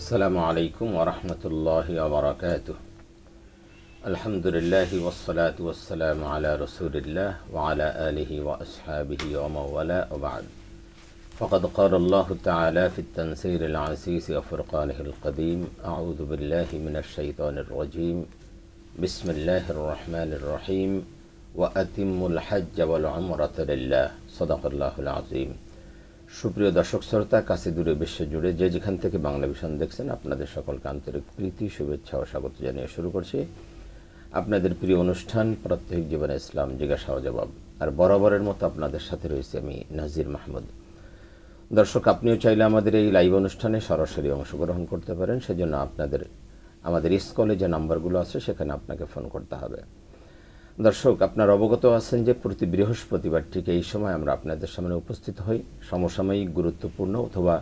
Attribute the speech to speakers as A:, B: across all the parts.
A: আসসালামু আলাইকুম ওয়া রাহমাতুল্লাহি ওয়া বারাকাতুহু। আলহামদুলিল্লাহি ওয়াসসালাতু ওয়াসসালামু আলা রাসূলিল্লাহ ওয়া আলা আলিহি ওয়া আসহাবিহি ওয়া মাওয়ালা ওয়া বা'দ। ফাকাদ ক্বালা আল্লাহু তাআলা ফিত তানসীরিল আজিজ ওয়া ফুরকানিহিল কাদীম। আউযু বিল্লাহি মিনাশ শাইতানির রাজীম। বিসমিল্লাহির রাহমানির রহিম। ওয়া আতিম্মুল হজ্জ ওয়াল উমরাতা লিল্লাহ। সাদাকাল্লাহুল আযীম। সুপ্রিয় দর্শক শ্রোতা, কাছে দূরে বিশ্ব জুড়ে যে যেখান থেকে বাংলা ভিশন দেখছেন, আপনাদের সকলকে আন্তরিক প্রীতি, শুভেচ্ছা ও স্বাগত জানিয়ে শুরু করছি আপনাদের প্রিয় অনুষ্ঠান প্রত্যেক জীবনে ইসলাম জিজ্ঞাসা ও জবাব। আর বরাবরের মতো আপনাদের সাথে রয়েছে আমি নাজির মাহমুদ। দর্শক, আপনিও চাইলে আমাদের এই লাইভ অনুষ্ঠানে সরাসরি অংশগ্রহণ করতে পারেন। সেজন্য আমাদের স্কলে যে নাম্বারগুলো আছে সেখানে আপনাকে ফোন করতে হবে। দর্শক, আপনারা অবগত আছেন যে প্রতি বৃহস্পতিবার ঠিক এই সময় আমরা আপনাদের সামনে উপস্থিত হই, সমসাময়িক গুরুত্বপূর্ণ অথবা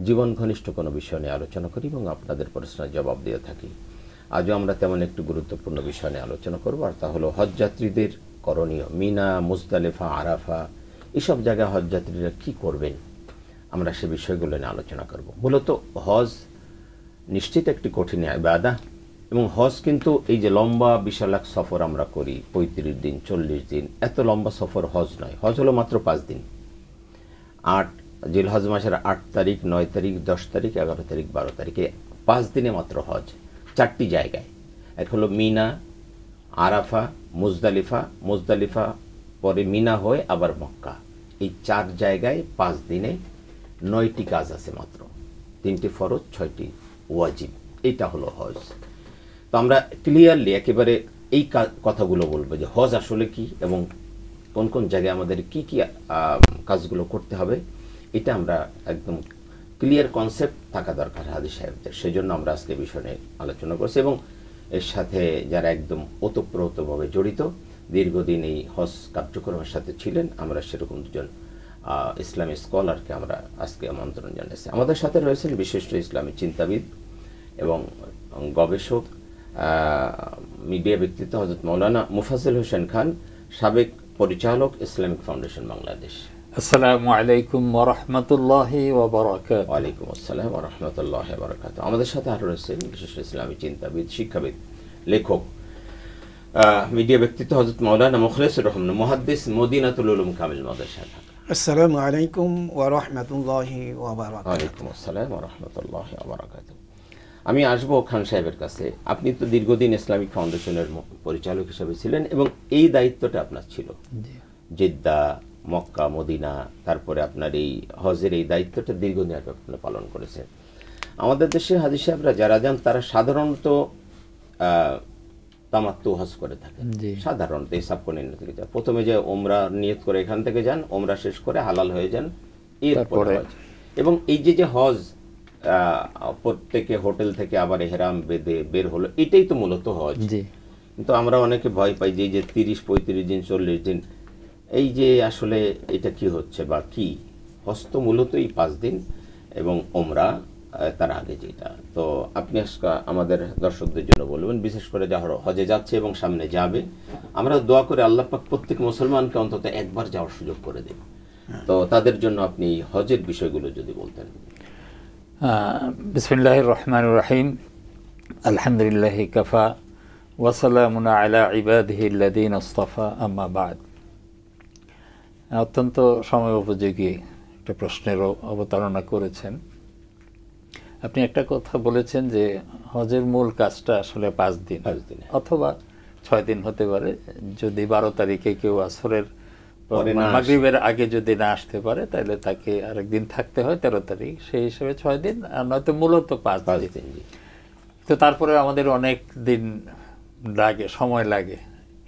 A: জীবন ঘনিষ্ঠ কোনো বিষয় নিয়ে আলোচনা করি এবং আপনাদের প্রশ্নের জবাব দিয়ে থাকি। আজও আমরা তেমন একটি গুরুত্বপূর্ণ বিষয় নিয়ে আলোচনা করব, আর তা হলো হজযাত্রীদের করণীয়। মিনা, মুজদালিফা, আরাফা এসব জায়গায় হজযাত্রীরা কী করবেন, আমরা সে বিষয়গুলো নিয়ে আলোচনা করব। মূলত হজ নিশ্চিত একটি কঠিন ইবাদত, এবং হজ কিন্তু এই যে লম্বা বিশালাক সফর আমরা করি 35 দিন 40 দিন, এত লম্বা সফর হজ নয়। হজ হলো মাত্র 5 দিন। জিলহজ মাসের 8 তারিখ, 9 তারিখ, 10 তারিখ, 11 তারিখ, 12 তারিখে 5 দিনে মাত্র হজ। 4টি জায়গায়, এক হলো মিনা, আরাফা, মুজদালিফা পরে মিনা হয়ে আবার মক্কা। এই 4 জায়গায় 5 দিনে 9টি কাজ আছে মাত্র। 3টি ফরজ, 6টি ওয়াজিব। এইটা হলো হজ। তো আমরা ক্লিয়ারলি একেবারে এই কথাগুলো বলবো যে হজ আসলে কি এবং কোন কোন জায়গায় আমাদের কি কি কাজগুলো করতে হবে, এটা আমরা একদম ক্লিয়ার কনসেপ্ট থাকা দরকার হাজী সাহেবদের। সেই জন্য আমরা আজকে বিষয় নিয়ে আলোচনা করছি, এবং এর সাথে যারা একদম ওতপ্রোতভাবে জড়িত, দীর্ঘদিন এই হজ কার্যক্রমের সাথে ছিলেন, আমরা সেরকম দুজন ইসলামী স্কলারকে আমরা আজকে আমন্ত্রণ জানিয়েছি। আমাদের সাথে রয়েছেন বিশিষ্ট ইসলামী চিন্তাবিদ এবং গবেষক, মিডিয়া ব্যক্তিত্ব হযরত মাওলানা মুফাজ্জল হোসেন খান, সাবেক পরিচালক, ইসলামিক ফাউন্ডেশন বাংলাদেশ।
B: আসসালামু আলাইকুম ওয়া রাহমাতুল্লাহি ওয়া বারাকাতুহু।
A: ওয়া আলাইকুম আসসালাম ওয়া রাহমাতুল্লাহি ওয়া বারাকাতুহু। আমাদের সাথে আরো রয়েছেন বিশিষ্ট ইসলামী চিন্তাবিদ, শিক্ষাবিদ, লেখক, মিডিয়া ব্যক্তিত্ব হযরত মাওলানা মুখলিসুর রহমান, মুহাদ্দিস, মদিনাতুল উলুম কামিল মাদ্রাসা।
C: আসসালামু আলাইকুম ওয়া রাহমাতুল্লাহি ওয়া বারাকাতুহু।
A: ওয়া আলাইকুম আসসালাম ওয়া রাহমাতুল্লাহি ওয়া বারাকাতুহু। আমি আসবো খান সাহেবের কাছে। আপনি তো দীর্ঘদিন ইসলামিক ফাউন্ডেশনের পরিচালক হিসেবে ছিলেন, এবং এই দায়িত্বটা আপনার ছিল জেদ্দা, মক্কা, মদিনা, তারপরে আপনার এই হজের এই দায়িত্বটা দীর্ঘদিন আপনি পালন করেছেন। আমাদের দেশে হাজী সাহেবরা যারা যান তারা সাধারণত তামাত্তু হজ করে থাকেন। সাধারণত এই সাবকন্টিনেন্ট থেকে যান, প্রথমে যে ওমরা নিয়ত করে এখান থেকে যান, ওমরা শেষ করে হালাল হয়ে যান, এরপরে হজ। এবং এই যে হজ প্রত্যেকে হোটেল থেকে আবার এহরাম বেঁধে বের হলো, এটাই তো মূলত হজ। কিন্তু আমরা অনেকে ভয় পাই যে 30-35 দিন 40 দিন, এই যে আসলে এটা কি হচ্ছে বা কি। হজ তো মূলত এই 5 দিন এবং ওমরা তার আগে যেটা। তো আপনি আমাদের দর্শকদের জন্য বলবেন, বিশেষ করে যারা হজে যাচ্ছে এবং সামনে যাবে, আমরা দোয়া করে আল্লাহ পাক প্রত্যেক মুসলমানকে অন্তত একবার যাওয়ার সুযোগ করে দেন। তো তাদের জন্য আপনি হজের বিষয়গুলো যদি বলতেন।
B: বিসমিল্লাহির রহমানির রহিম। আলহামদুলিল্লাহি কাফা ওয়া সালামুন আলা ইবাদিহি আল্লাযীনা ইসতাফা, আম্মা বা'দ। অত্যন্ত সময় উপযোগী একটা প্রশ্নের অবতারণা করেছেন আপনি। একটা কথা বলেছেন যে হজের মূল কাজটা আসলে 5 দিন অথবা 6 দিন হতে পারে। যদি 12 তারিখে কেউ আসরের মাগরিবের আগে যদি না আসতে পারে, তাহলে তাকে আরেকদিন থাকতে হয় 13 তারিখ, সেই হিসেবে 6 দিন, আর নয়তো মূলত 5 দিন। তো তারপরে আমাদের অনেক দিন লাগে, সময় লাগে।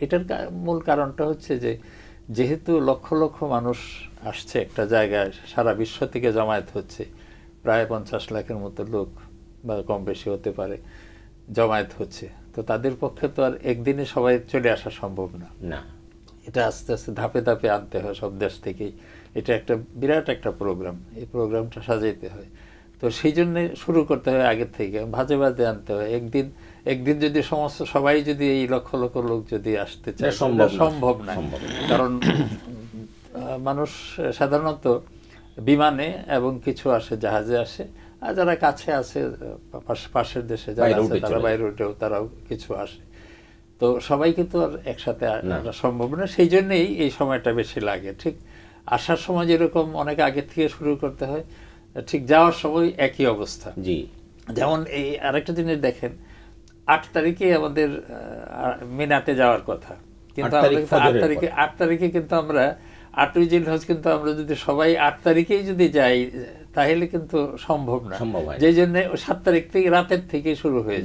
B: এটার মূল কারণটা হচ্ছে যে যেহেতু লক্ষ লক্ষ মানুষ আসছে একটা জায়গায়, সারা বিশ্ব থেকে জমায়েত হচ্ছে, প্রায় 50 লাখের মতো লোক বা কম বেশি হতে পারে জমায়েত হচ্ছে, তো তাদের পক্ষে তো আর একদিনে সবাই চলে আসা সম্ভব না। এটা আস্তে আস্তে ধাপে ধাপে আনতে হয় সব দেশ থেকেই। এটা একটা বিরাট একটা প্রোগ্রাম, এই প্রোগ্রামটা সাজাইতে হয়। তো সেই জন্যে শুরু করতে হয় আগের থেকে, ভাজে ভাজে আনতে হয়। একদিন যদি সবাই যদি এই লক্ষ লক্ষ লোক যদি আসতে চায়, সম্ভব না। কারণ মানুষ সাধারণত বিমানে এবং কিছু আসে জাহাজে আসে, আর যারা কাছে আছে পাশের দেশে যারা আছে তারা বাইরে উঠেও তারাও কিছু আসে। তো সবাই কিন্তু আর একসাথে আসা সম্ভব না, সেই জন্যই এই সময়টা বেশি লাগে। ঠিক আসার সময় যেরকম অনেক আগে থেকে শুরু করতে হয়, ঠিক যাওয়ার সময় একই অবস্থা।
A: জি,
B: যেমন এই আরেকটা জিনিস দেখেন, 8 তারিখে আমাদের মিনাতে যাওয়ার কথা, কিন্তু 8 তারিখে কিন্তু আমরা 8ই জিলহজ কিন্তু আমরা যদি সবাই 8 তারিখেই যদি যাই তাহলে কিন্তু সম্ভব না, যে জন্য 7 তারিখ থেকে রাতের থেকে শুরু হয়ে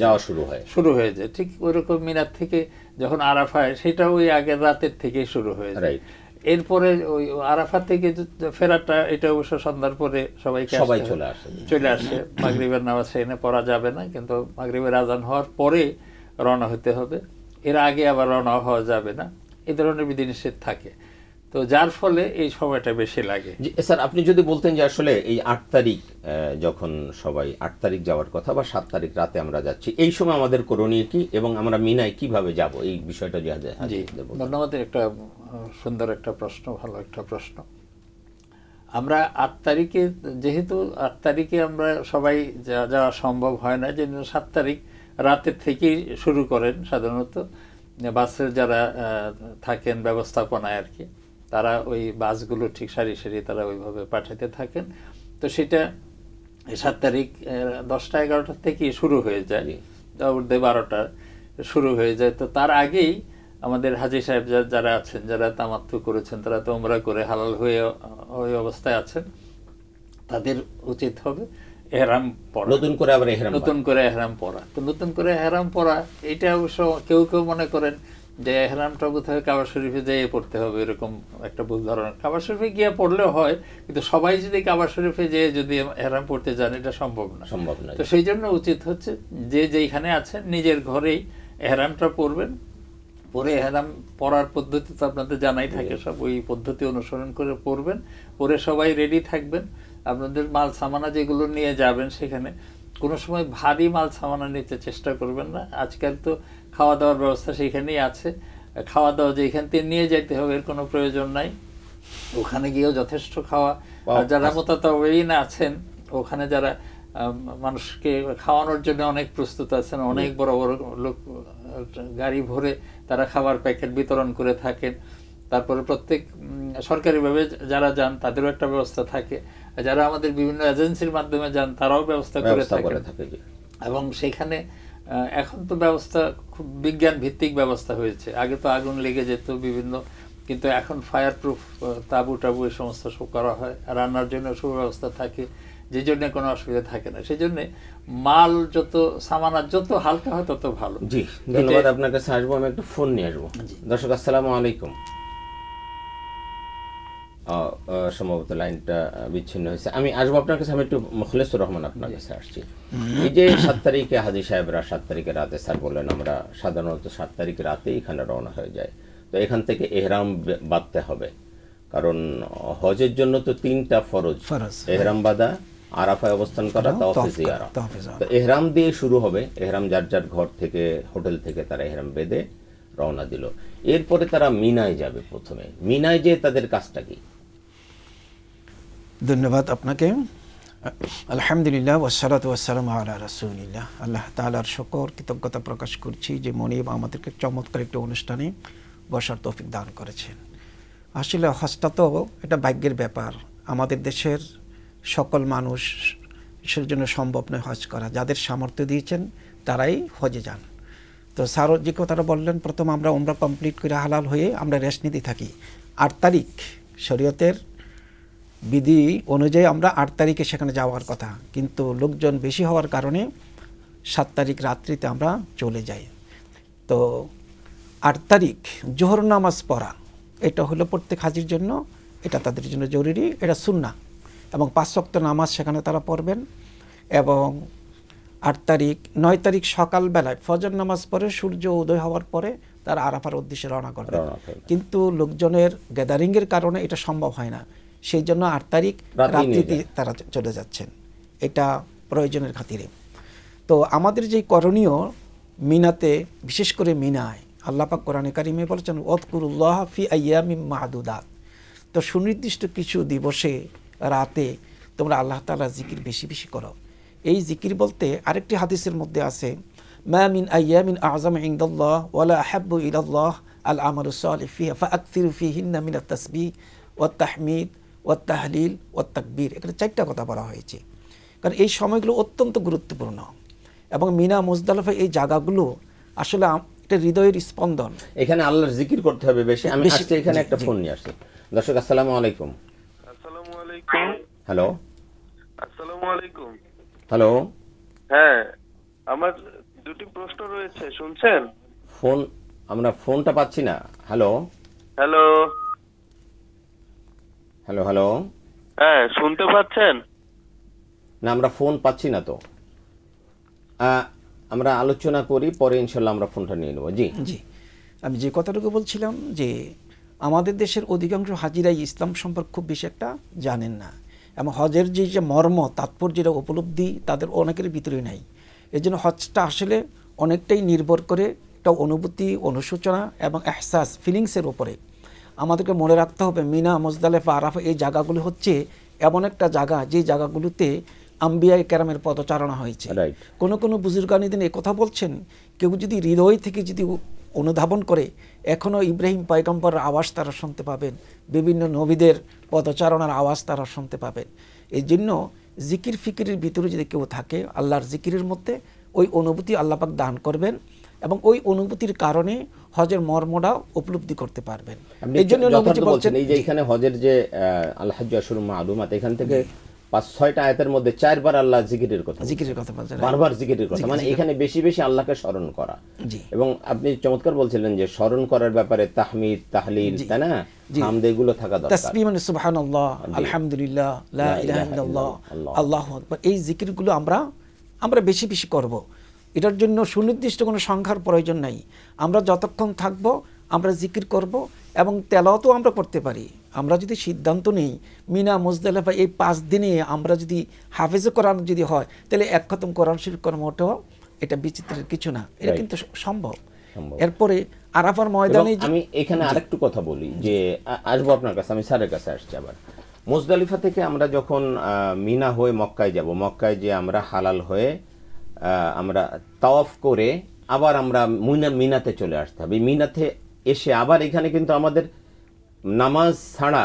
B: যায়। ঠিক ওইরকম মিনার থেকে যখন আরাফায় সেটা ওই আগের রাতের থেকে শুরু হয়ে যায়। এরপরে ওই আরাফা থেকে ফেরাটা এটা অবশ্য সন্ধ্যার পরে সবাই চলে আসে। মাগরিবের নামাজ সেখানে পড়া যাবে না, কিন্তু মাগরিবের আজান হওয়ার পরে রওনা হতে হবে, এর আগে আবার রওনা হওয়া যাবে না, এই ধরনের বিধিনিষেধ থাকে। তো যার ফলে এই সময়টা বেশি লাগে।
A: স্যার, আপনি যদি বলতেন যে আসলে এই 8 তারিখ যখন সবাই 8 তারিখ যাওয়ার কথা বা 7 তারিখ রাতে আমরা যাচ্ছি, এই সময় আমাদের করণীয় কি এবং আমরা মিনায় কিভাবে যাব, এই বিষয়টা
B: জি ধন্যবাদ। একটা সুন্দর একটা প্রশ্ন, ভালো একটা প্রশ্ন। আমরা 8 তারিখে, যেহেতু 8 তারিখে আমরা সবাই যাওয়া সম্ভব হয় না, যে 7 তারিখ রাতের থেকেই শুরু করেন সাধারণত বাসের যারা থাকেন ব্যবস্থাপনায় আর কি, তারা ওই বাসগুলো ঠিক সারি সারি তারা ওইভাবে পাঠাতে থাকেন। তো সেটা 7 তারিখ 10টা-11টা থেকে শুরু হয়ে যায়, 12টা শুরু হয়ে যায়। তো তার আগেই আমাদের হাজী সাহেব যারা আছেন, যারা তামাত্তু করেছেন, তারা তো উমরা করে হালাল হয়ে ওই অবস্থায় আছেন, তাদের উচিত হবে এহরাম পরা, নতুন করে এহরাম পরা। তো নতুন করে এহরাম পরা এটা অবশ্য কেউ কেউ মনে করেন যে এহরামটা বোধহয় কাবা শরীফে যেয়ে পড়তে হবে, এরকম একটা ভুল ধারণা। কাবা শরীফে গিয়ে পড়লেও হয়, কিন্তু সবাই যদি কাবা শরীফে যেয়ে যদি এহরাম পড়তে যান এটা সম্ভব না। তো সেই জন্য উচিত হচ্ছে যে যেখানে আছেন নিজের ঘরেই এহরামটা পড়বেন, পরে এহরাম পড়ার পদ্ধতি তো আপনাদের জানাই থাকে, সব ওই পদ্ধতি অনুসরণ করে পড়বেন, পরে সবাই রেডি থাকবেন। আপনাদের মাল সামানা যেগুলো নিয়ে যাবেন সেখানে কোনো সময় ভারী মাল সামানা নিতে চেষ্টা করবেন না। আজকাল তো খাওয়া দাওয়ার ব্যবস্থা সেখানেই আছে, খাওয়া দাওয়া যে এখান থেকে নিয়ে যেতে হবে এর কোনো প্রয়োজন নাই, ওখানে গিয়েও যথেষ্ট খাওয়া। আর যারা মুতাতাওয়িন আছেন ওখানে, যারা মানুষকে খাওয়ানোর জন্য অনেক প্রস্তুত আছেন, অনেক বড় বড় লোক গাড়ি ভরে তারা খাবার প্যাকেট বিতরণ করে থাকেন। তারপরে প্রত্যেক সরকারিভাবে যারা যান তাদেরও একটা ব্যবস্থা থাকে, যারা আমাদের বিভিন্ন এজেন্সির মাধ্যমে যান তারাও ব্যবস্থা করে থাকে। এবং সেখানে এখন তো ব্যবস্থা খুব বিজ্ঞান ভিত্তিক ব্যবস্থা হয়েছে, আগে তো আগুন লেগে যেত বিভিন্ন, কিন্তু এখন ফায়ার প্রুফ তাবু টাবু এই সমস্ত সব করা হয়, রান্নার জন্য সুব্যবস্থা থাকে, যে জন্য কোনো অসুবিধা থাকে না। সেই জন্য মাল যত সামানা যত হালকা হয় তত ভালো।
A: জি ধন্যবাদ। আপনার কাছে আসবো, আমি একটু ফোন নিয়ে আসবো। দর্শক আসসালামু আলাইকুম। সম্ভবত লাইনটা বিচ্ছিন্ন হয়েছে, আমি আসবো আপনার কাছে। আমি একটু মুখলেসুর রহমান আপনার কাছে আসছি। এই যে 7 তারিখে হাজী সাহেবরা 7 তারিখে রাতে, স্যার বললেন আমরা সাধারণত 7 তারিখে রাতেই এখানে রওনা হয়ে যায়, তো এখান থেকে এহরাম বাঁধতে হবে, কারণ হজের জন্য তো 3টা ফরজ, এহরাম বাঁধা, আরাফায় অবস্থান করা, তাওয়াফে জিয়ারা। তো এহরাম দিয়ে শুরু হবে, এহরাম যার যার ঘর থেকে হোটেল থেকে তারা এহরাম বেঁধে রওনা দিল। এরপরে তারা মিনায় যাবে। প্রথমে মিনায় যেয়ে তাদের কাজটা কি?
C: ধন্যবাদ আপনাকে। আলহামদুলিল্লাহ ওয়াসসালাতু ওয়াসসালামু আলা রাসূলিল্লাহ। আল্লাহ তাআলার শুকর কৃতজ্ঞতা প্রকাশ করছি যে মনিব আমাদেরকে চমৎকার একটি অনুষ্ঠানে বসার তৌফিক দান করেছেন। আসলে হজটা তো এটা ভাগ্যের ব্যাপার, আমাদের দেশের সকল মানুষের জন্য সম্ভব নয় হজ করা, যাদের সামর্থ্য দিয়েছেন তারাই হজে যান। তো স্যার যে কথাটা বললেন, প্রথম আমরা উমরা কমপ্লিট করে হালাল হয়ে আমরা রেস্ট নিতে থাকি। 8 তারিখ শরীয়তের বিধি অনুযায়ী আমরা 8 তারিখে সেখানে যাওয়ার কথা, কিন্তু লোকজন বেশি হওয়ার কারণে 7 তারিখ রাত্রিতে আমরা চলে যাই। তো 8 তারিখ জোহর নামাজ পড়া এটা হলো প্রত্যেক হাজির জন্য, এটা তাদের জন্য জরুরি, এটা সুন্নাহ, এবং 5 ওয়াক্ত নামাজ সেখানে তারা পড়বেন। এবং 8 তারিখ 9 তারিখ সকালবেলায় ফজর নামাজ পড়ে সূর্য উদয় হওয়ার পরে তারা আরাফার উদ্দেশ্যে রওনা করবে, কিন্তু লোকজনের গ্যাদারিংয়ের কারণে এটা সম্ভব হয় না, সেই জন্য 8 তারিখ রাত্রিতে তারা চলে যাচ্ছেন, এটা প্রয়োজনের খাতিরে। তো আমাদের যে করণীয় মিনাতে, বিশেষ করে মিনায় আল্লাহ পাক কোরআনে কারিমে বলেছেন ওয়াযকুরুল্লাহ ফি আইয়ামিম মা'দুদাত। তো সুনির্দিষ্ট কিছু দিবসে রাতে তোমরা আল্লাহ তাআলার জিকির বেশি বেশি করো। এই জিকির বলতে আরেকটি হাদিসের মধ্যে আছে, মা মিন আইয়ামিন আযম ইনদাল্লাহ ওয়ালা আহাব্বু ইলাল্লাহ আল আমালুস সালিহ ফিহা ফাআকসিরু ফিহিন্না মিনাত তাসবিহ ওয়াত তাহমিদ ওয়াত তাহলিল ওয়াত তাকবীর। এখানে 4টা কথা বলা হয়েছে, কারণ এই সময়গুলো অত্যন্ত গুরুত্বপূর্ণ এবং মিনা মুজদালিফা এই জায়গাগুলো আসলে একটা হৃদয়ের স্পন্দন।
A: এখানে আল্লাহর জিকির করতে হবে বেশি। আমি আজকে এখানে একটা ফোন নিয়ে আসছি। দর্শক আসসালামু আলাইকুম।
D: আসসালামু আলাইকুম।
A: হ্যালো।
D: আসসালামু আলাইকুম।
A: হ্যালো।
D: হ্যাঁ, আমার দুটি প্রশ্ন রয়েছে, শুনছেন?
A: আমরা ফোনটা পাচ্ছি না। Hello
D: hello
A: hello hello.
D: হ্যাঁ, শুনতে পাচ্ছেন?
A: না, আমরা ফোন পাচ্ছি না তো। আমরা আলোচনা করি, পরে ইনশাল্লাহ আমরা ফোনটা নিয়ে নেব। জি
C: জি, আমি যে কথাটুকু বলছিলাম যে আমাদের দেশের অধিকাংশ হাজিরাই ইসলাম সম্পর্কে খুব বেশি একটা জানেন না, এবং হজের যে মর্ম তাৎপর্য যেটা উপলব্ধি তাদের অনেকের ভিতরে নাই। এই জন্য হজটা আসলে অনেকটাই নির্ভর করে একটা অনুভূতি, অনুশোচনা এবং এহসাস, ফিলিংসের উপরে। আমাদেরকে মনে রাখতে হবে মিনা, মুজদালিফা, আরাফা এই জায়গাগুলি হচ্ছে এমন একটা জায়গা যে জায়গাগুলোতে আম্বিয়ায়ে কেরামের পদচারণা হয়েছে। কোনো বুজুর্গানি দিন এই কথা বলছেন, কেউ যদি হৃদয় থেকে যদি অনুধাবন করে, এখনও ইব্রাহিম পয়গম্বরের আওয়াজ তারা শুনতে পাবেন, বিভিন্ন নবীদের পদচারণার আওয়াজ তারা শুনতে পাবেন। এই জন্য জিকির ফিকিরের ভিতরে যদি কেউ থাকে, আল্লাহর জিকিরের মধ্যে ওই অনুভূতি আল্লাহ পাক দান করবেন, এবং ওই অনুভূতির কারণে হজের মর্মটা উপলব্ধি করতে পারবেন। এই জন্য নবীজি বলছেন,
A: এই যে এখানে হজের যে আল হাজ্জু আশহুরুম মা'লুমাত, এখান থেকে 5-6টা আয়াতের মধ্যে 4বার আল্লাহ জিকিরের কথা বলছেন, বারবার জিকিরের কথা, মানে এখানে বেশি বেশি আল্লাহকে স্মরণ করা। এবং আপনি চমৎকার বলছিলেন যে স্মরণ করার ব্যাপারে তাহমিদ, তাহলিল, তাই না, হামদ, এগুলো থাকা দরকার।
C: তাসবিহ মানে সুবহানাল্লাহ, আলহামদুলিল্লাহ, লা ইলাহা ইল্লাল্লাহ, আল্লাহু আকবার, এই জিকিরগুলো আমরা বেশি বেশি করব। এটার জন্য সুনির্দিষ্ট কোনো সংখ্যার প্রয়োজন নাই। আমরা যতক্ষণ থাকব আমরা জিকির করব, এবং তেলাওয়াতও আমরা করতে পারি। আমরা যদি সিদ্ধান্ত নেই মিনা, মুজদালিফা এই 5 দিনে আমরা যদি হাফেজে কোরআন যদি হয়, তাহলে এক খতম কোরআন শরীফ কর্মটাও এটা বিচিত্রের কিছু না, এটা কিন্তু সম্ভব। এরপরে আরাফার ময়দানে
A: আমি এখানে আরেকটু কথা বলি, যে আসবো আপনার কাছে, আমি স্যারের কাছে আসছি আবার। মুজদালিফা থেকে আমরা যখন মিনা হয়ে মক্কায় যাব, মক্কায় যে আমরা হালাল হয়ে আমরা তাওয়াফ করে আবার আমরা মিনাতে চলে আসতে হবে। মিনাতে এসে আবার এখানে কিন্তু আমাদের নামাজ ছাড়া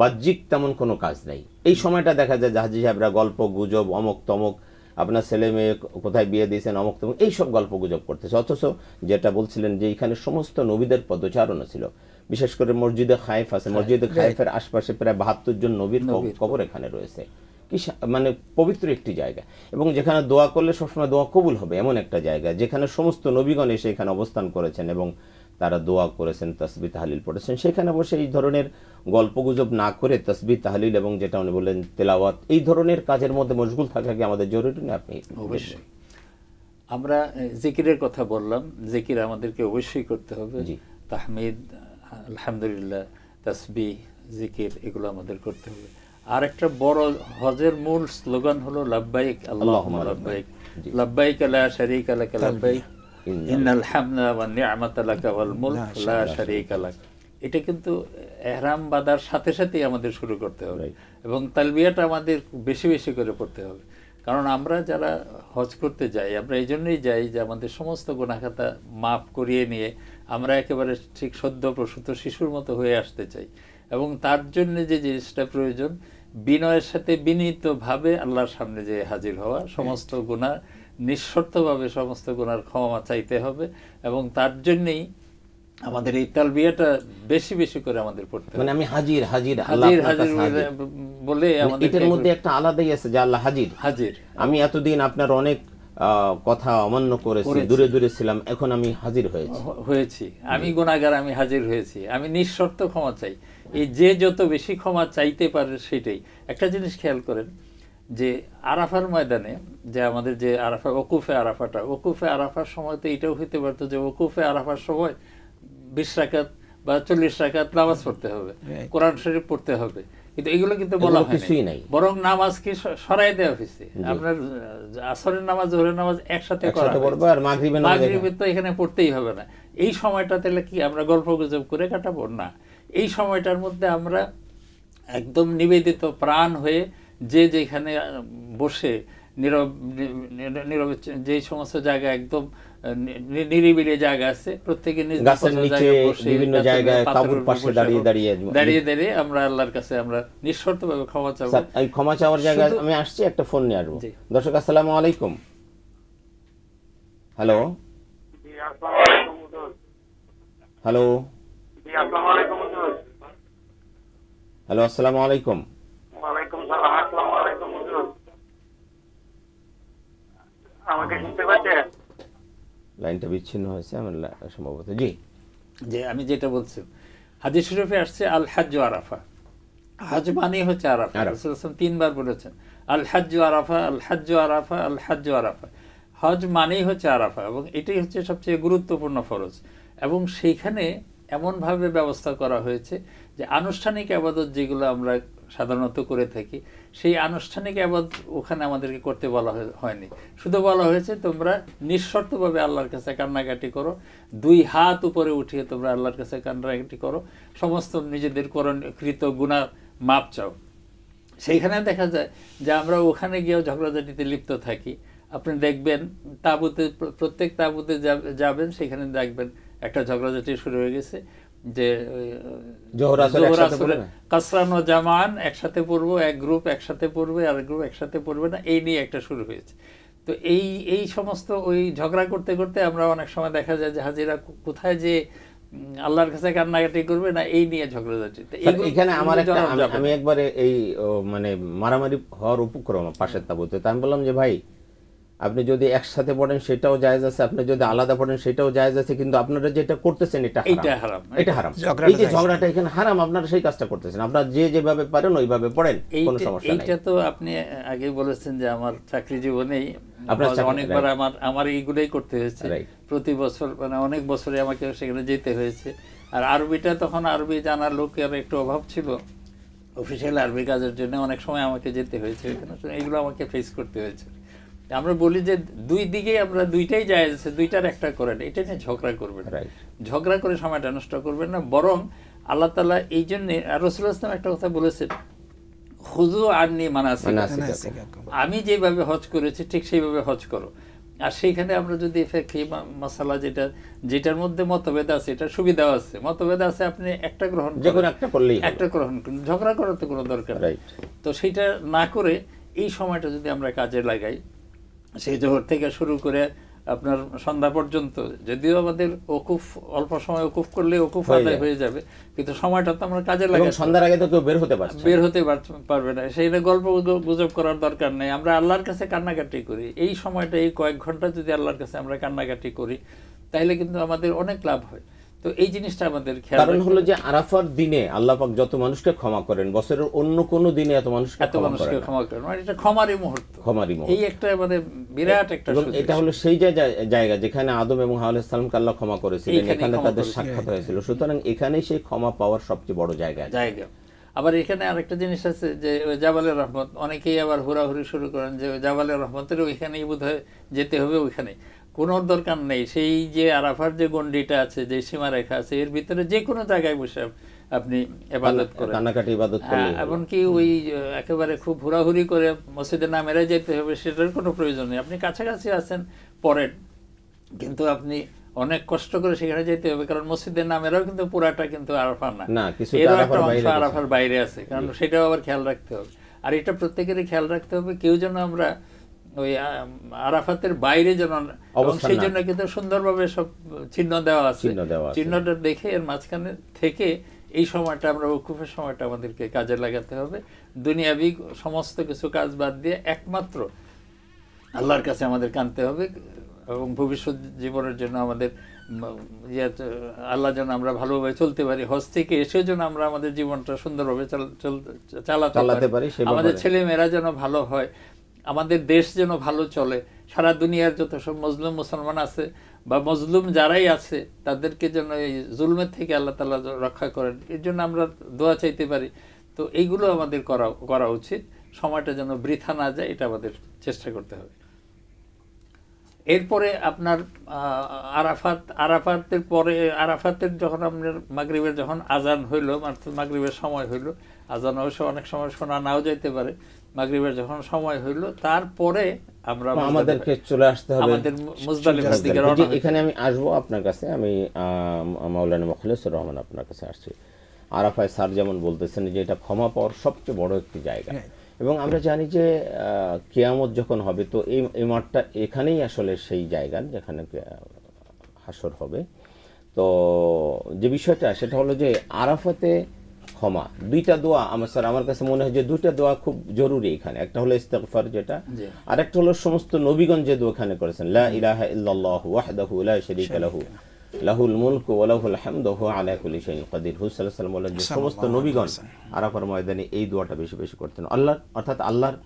A: বাহ্যিক তেমন কোনো কাজ নেই। এই সময়টা দেখা যায় হাজী সাহেবরা গল্প গুজব, অমুক তমুক, আপনার ছেলে মেয়ে কোথায় বিয়ে দিয়েছেন, অমুক তমুক, এইসব গল্প গুজব করতেছে। অথচ যেটা বলছিলেন যে এখানে সমস্ত নবীদের পদচারণা ছিল, বিশেষ করে মসজিদে খায়েফ আছে, মসজিদে খায়েফের আশপাশে প্রায় 72 জন নবীর কবর এখানে রয়েছে। কি মানে পবিত্র একটি জায়গা, এবং যেখানে দোয়া করলে সবসময় দোয়া কবুল হবে, এমন একটা জায়গা যেখানে সমস্ত নবীগণ এসে এখানে অবস্থান করেছেন এবং তারা দোয়া করেছেন, তাসবিহ তাহলিল পড়েছেন। সেখানে বসে এই ধরনের গল্পগুজব না করে তাসবিহ তাহলিল এবং যেটা উনি বললেন তেলাওয়াত, এই ধরনের কাজের মধ্যে মশগুল থাকা কি আমাদের জরুরি না? আপনি
B: অবশ্যই, আমরা জিকিরের কথা বললাম, জিকির আমাদেরকে অবশ্যই করতে হবে। তাহমিদ, আলহামদুলিল্লাহ, তাসবিহ, জিকির, এগুলো আমাদের করতে হবে। আর একটা বড় হজের মূল স্লোগান হলো লাব্বাইক আল্লাহুম্মা লাব্বাইক, লাব্বাইক লা শারীকা লাক লাব্বাইক ইন্নাল হামদা ওয়ান নি'মাতা লাকা ওয়াল মুলক লা শারীকা লাক। এটা কিন্তু ইহরাম বাঁধার সাথে সাথেই আমাদের শুরু করতে হবে, এবং তালবিয়াটা আমাদের বেশি বেশি করে পড়তে হবে। কারণ আমরা যারা হজ করতে যাই, আমরা এই জন্যই যাই যে আমাদের সমস্ত গুনাহ খাতা মাফ করিয়ে নিয়ে আমরা একেবারে ঠিক সদ্য প্রসূত শিশুর মতো হয়ে আসতে চাই। এবং তার জন্য যে জিনিসটা প্রয়োজন, বিনয়ের সাথে বিনীতভাবে আল্লাহর সামনে যে হাজির হওয়া, সমস্ত গুনাহ নিঃশর্তভাবে সমস্ত গুনার ক্ষমা চাইতে হবে, এবং তার জন্যই আমাদের এই তালবিয়াটা বেশি বেশি করে আমাদের পড়তে হবে।
A: মানে আমি হাজির হাজির হাজির হাজির
B: বলে আমাদের
A: এটার মধ্যে একটা আলাদাই আছে যে আল্লাহ হাজির হাজির, আমি এতদিন আপনার অনেক কথা অমান্য করেছি, দূরে দূরে ছিলাম, এখন আমি হাজির হয়েছি,
B: আমি গুনাহগার, আমি হাজির হয়েছি, আমি নিঃশর্ত ক্ষমা চাই। এই যে যত বেশি ক্ষমা চাইতে পারে সেটাই। একটা জিনিস খেয়াল করেন যে আরাফার ময়দানে যে আমাদের যে আরাফা, ওকুফে আরাফাটা, ওকুফে আরাফার সময় তো এটাও হইতে পারতো যে ওকুফে আরাফার সময় 20 রাকাত বা 40 রাকাত নামাজ পড়তে হবে, কোরআন শরীফ পড়তে হবে, কিন্তু এগুলো কিন্তু বলা কিছুই নাই, বরং নামাজ কি সরাই দেওয়া হয়েছে। আপনার আসরের নামাজ, জোহরের নামাজ একসাথে করা হবে, আর মাগরিবে তো এখানে পড়তেই হবে না। এই সময়টা তাহলে কি আমরা গল্প গুজব করে কাটাবো? না, এই সময়টার মধ্যে আমরা একদম নিবেদিত প্রাণ হয়ে যে যেখানে বসে যে সমস্ত জায়গা একদম নিরিবিলি জায়গা আছে, প্রত্যেকে
A: গাছের নিচে বিভিন্ন জায়গায় তাঁবুর পাশে দাঁড়িয়ে
B: দাঁড়িয়ে আমরা আল্লাহর কাছে আমরা নিঃশর্তভাবে ক্ষমা চাবো।
A: এই ক্ষমা চাওয়ার জায়গায় আমি আসছি, একটা ফোন নিয়ে আসবো। দর্শক আসসালামু আলাইকুম। হ্যালো হ্যালো হ্যালো, আসসালামু আলাইকুম।
E: আমাকে শুনতে পাচ্ছেন?
A: লাইনটা বিচ্ছিন্ন হয়েছে আমার সম্ভবত। জি,
B: যে আমি যেটা বলছি, হাদিস শরীফে আসছে আল হাজ্জ আরাফা, হজ মানে হচ্ছে আরাফা। রাসূলুল্লাহ সাল্লাল্লাহু আলাইহি ওয়াসাল্লাম 3 বার বলেছেন আল হাজ্জ আরাফা, আল হাজ্জ আরাফা, আল হাজ্জ আরাফা। হজ মানেই হচ্ছে আরাফা, এবং এটাই হচ্ছে সবচেয়ে গুরুত্বপূর্ণ ফরজ। এবং সেইখানে এমনভাবে ব্যবস্থা করা হয়েছে যে আনুষ্ঠানিক আবাদত যেগুলো আমরা সাধারণত করে থাকি, সেই আনুষ্ঠানিক আবাদত ওখানে আমাদেরকে করতে বলা হয়নি। শুধু বলা হয়েছে তোমরা নিঃশর্তভাবে আল্লাহর কাছে কান্নাকাটি করো, 2 হাত উপরে উঠিয়ে তোমরা আল্লাহর কাছে কান্নাকাটি করো, সমস্ত নিজেদের কৃত গুনাহ মাপ চাও। সেইখানে দেখা যায় যে আমরা ওখানে গিয়েও ঝগড়াঝাটিতে লিপ্ত থাকি। আপনি দেখবেন তাঁবুতে, প্রত্যেক তাঁবুতে যাবেন, সেখানে দেখবেন একটা ঝগড়াঝাটি শুরু হয়ে গেছে যে কাসরান ও জামান একসাথে পড়বো, এক গ্রুপ একসাথে পড়বে আর গ্রুপ একসাথে পড়বে না, এই নিয়ে একটা শুরু হয়েছে। তো এই সমস্ত ওই ঝগড়া করতে করতে আমরা অনেক সময় দেখা যায় যে হাজিরা কোথায় যে আল্লাহর কাছে কান্নাকাটি করবে না, এই নিয়ে ঝগড়াঝাটি।
A: এখানে আমার একটা, আমি একবারে এই মানে মারামারি হওয়ার উপক্রম পাশের তাঁবুতে, তা আমি বললাম যে ভাই আপনি যদি একসাথে পড়েন সেটাও জায়েজ আছে, আপনি যদি আলাদা পড়েন সেটাও জায়েজ আছে, কিন্তু আপনারা যেটা করতেছেন এটা হারাম। এটা হারাম, এই যে ঝগড়াটা এখানে হারাম, আপনারা সেই কাজটা করতেছেন। আপনারা যে যেভাবে পারেন ওইভাবে পড়েন, কোনো সমস্যা নাই।
B: এইটা তো আপনি আগে বলেছেন যে আমার চাকরি জীবনেই অনেকবার আমার এইগুলোই করতে হয়েছে, প্রতি বছর মানে অনেক বছরে আমাকে সেখানে যেতে হয়েছে। আর আরবিটা তখন আরবি জানার লোকের একটু অভাব ছিল, অফিসিয়াল আরবি কাজের জন্য অনেক সময় আমাকে যেতে হয়েছে ওইখানে, এইগুলো আমাকে ফেস করতে হয়েছে। আমরা বলি যে দুই দিকে আমরা দুইটাই জায়েজ আছে, দুইটার একটা করেন, এটা নিয়ে ঝগড়া করবেন, ঝগড়া করে সময়টা নষ্ট করবেন না। বরং আল্লাহ তাআলা এই জন্য রাসূলুল্লাহ সাল্লাল্লাহু আলাইহি ওয়াসাল্লাম একটা কথা বলেছেন, খুযু আন্নী মানাসিকাকুম, আমি যেভাবে হজ করেছি ঠিক সেইভাবে হজ করো। আর সেইখানে আমরা যদি ফিকহি মাসালা যেটার মধ্যে মতভেদ আছে, এটা সুবিধা আছে, মতভেদ আছে, আপনি একটা গ্রহণ করুন, একটা গ্রহণ করুন, ঝগড়া করার তো কোনো দরকার নেই। তো সেইটা না করে এই সময়টা যদি আমরা কাজে লাগাই, সেই জোহর থেকে শুরু করে আপনার সন্ধ্যা পর্যন্ত, যদিও আমাদের ওকুফ অল্প সময় ওকুফ করলে ওকুফ আদায় হয়ে যাবে, কিন্তু সময়টা তো আমরা কাজে লাগাই।
A: সন্ধ্যার আগে তো কেউ বের হতে
B: পারবে না, সেইটা গল্প গুজব করার দরকার নেই। আমরা আল্লাহর কাছে কান্নাকাটি করি, এই সময়টা এই কয়েক ঘন্টা যদি আল্লাহর কাছে আমরা কান্নাকাটি করি, তাহলে কিন্তু আমাদের অনেক লাভ হয়। তো এই জিনিসটা আমাদের খেয়াল,
A: কারণ হলো যে আরাফার দিনে আল্লাহ পাক যত মানুষকে ক্ষমা করেন, বছরের অন্য কোন দিনে এত মানুষকে
B: ক্ষমা করেন, মানে এটা ক্ষমারই মুহূর্ত, এই একটা মানে বিরাট একটা সুযোগ।
A: এটা হলো সেই জায়গা যেখানে আদম এবং হাওয়া আলাইহিস সালামকে আল্লাহ ক্ষমা করেছিলেন, এখানে তাদের সাক্ষাৎ হয়েছিল। সুতরাং এখানেই সেই ক্ষমা পাওয়ার সবচেয়ে বড় জায়গা।
B: আবার এখানে আরেকটা জিনিস আছে যে জাবালের রহমত, অনেকেই আবার হুড়াহুড়ি শুরু করেন যে জাবালের রহমতের ওইখানেই বোধহয় যেতে হবে, ওইখানে কোনো দরকার নেই। সেই যে আরাফার যে গন্ডিটা আছে, যে সীমারেখা আছে, এর ভিতরে যে কোনো জায়গায় বসে আপনি ইবাদত করেন, এমনকি ওই একেবারে খুব হুড়াহুড়ি করে মসজিদে নামেরা যেতে হবে সেটার কোনো প্রয়োজন নেই। আপনি কাছাকাছি আছেন পড়েন, কিন্তু আপনি অনেক কষ্ট করে সেখানে যেতে হবে, কারণ মসজিদের নামেরাও কিন্তু পুরাটা কিন্তু আরাফা না, এরও একটা অংশ আরাফার বাইরে আছে, কারণ সেটাও আবার খেয়াল রাখতে হবে। আর এটা প্রত্যেকেরই খেয়াল রাখতে হবে, কেউ যেন আমরা ওই আরাফাতের বাইরে যেন, এবং সেই জন্য কিন্তু সুন্দরভাবে সব চিহ্ন দেওয়া আছে, চিহ্নটা দেখে এর মাঝখানে থেকে এই সময়টা আমরা ওকুফের সময়টা আমাদেরকে কাজে লাগাতে হবে। দুনিয়াবি সমস্ত কিছু কাজ বাদ দিয়ে একমাত্র আল্লাহর কাছে আমাদের কাঁদতে হবে, এবং ভবিষ্যৎ জীবনের জন্য আমাদের আল্লাহ যেন আমরা ভালোভাবে চলতে পারি, হজ থেকে এসে যেন আমরা আমাদের জীবনটা সুন্দরভাবে চালাতে পারি, আমাদের ছেলে মেয়েরা যেন ভালো হয়, আমাদের দেশ যেন ভালো চলে, সারা দুনিয়ার যত সব মজলুম মুসলমান আছে বা মজলুম যারাই আছে তাদেরকে যেন এই জুলমের থেকে আল্লাহ তাআলা রক্ষা করেন, এর জন্য আমরা দোয়া চাইতে পারি। তো এইগুলো আমাদের করা উচিত, সময়টা যেন বৃথা না যায়, এটা আমাদের চেষ্টা করতে হবে। এরপরে আপনার আরাফাতের পরে, আরাফাতের যখন আপনার মাগরিবের যখন আজান হইল, মাগরিবের সময় হইল, আজান অবশ্য অনেক সময় শোনা নাও যেতে পারে, মাগরিবের যখন সময় হইল তারপরে আমরা
A: আমাদেরকে চলে আসতে হবে
B: আমাদের মুজদালিফার দিকে রওনা হইতে হবে।
A: এখানে আমি আসবো আপনার কাছে, আমি মাওলানা মুখলেসুর রহমান আপনার কাছে আসছি। আরাফায় স্যার যেমন বলতেছেন যে এটা ক্ষমা পাওয়ার সবচেয়ে বড় একটি জায়গা, এবং আমরা জানি যে কিয়ামত যখন হবে তো এই মাঠটা এখানেই আসলে সেই জায়গা যেখানে হাসর হবে। তো যে বিষয়টা সেটা হলো যে আরাফাতে ক্ষমা, দুইটা দোয়া আমার কাছে মনে হয় যে দুইটা দোয়া খুব জরুরি এখানে। একটা হলো ইস্তিগফার যেটা, আর একটা হলো সমস্ত নবীগণ যে দোয়া এখানে করেছেন, লা ইলাহা ইল্লাল্লাহু ওয়াহদাহু লা শারীকা লাহু লাহুল মুলকু ওয়া লাহুল হামদু ওয়া হুয়া আলা কুল্লি শাইইন কাদির। হুজুর সাল্লাল্লাহু আলাইহি ওয়াসাল্লাম বলেন যে সমস্ত নবীগণ আরাফার ময়দানে এই দোয়াটা বেশি বেশি করতেন। আল্লাহ অর্থাৎ আল্লাহর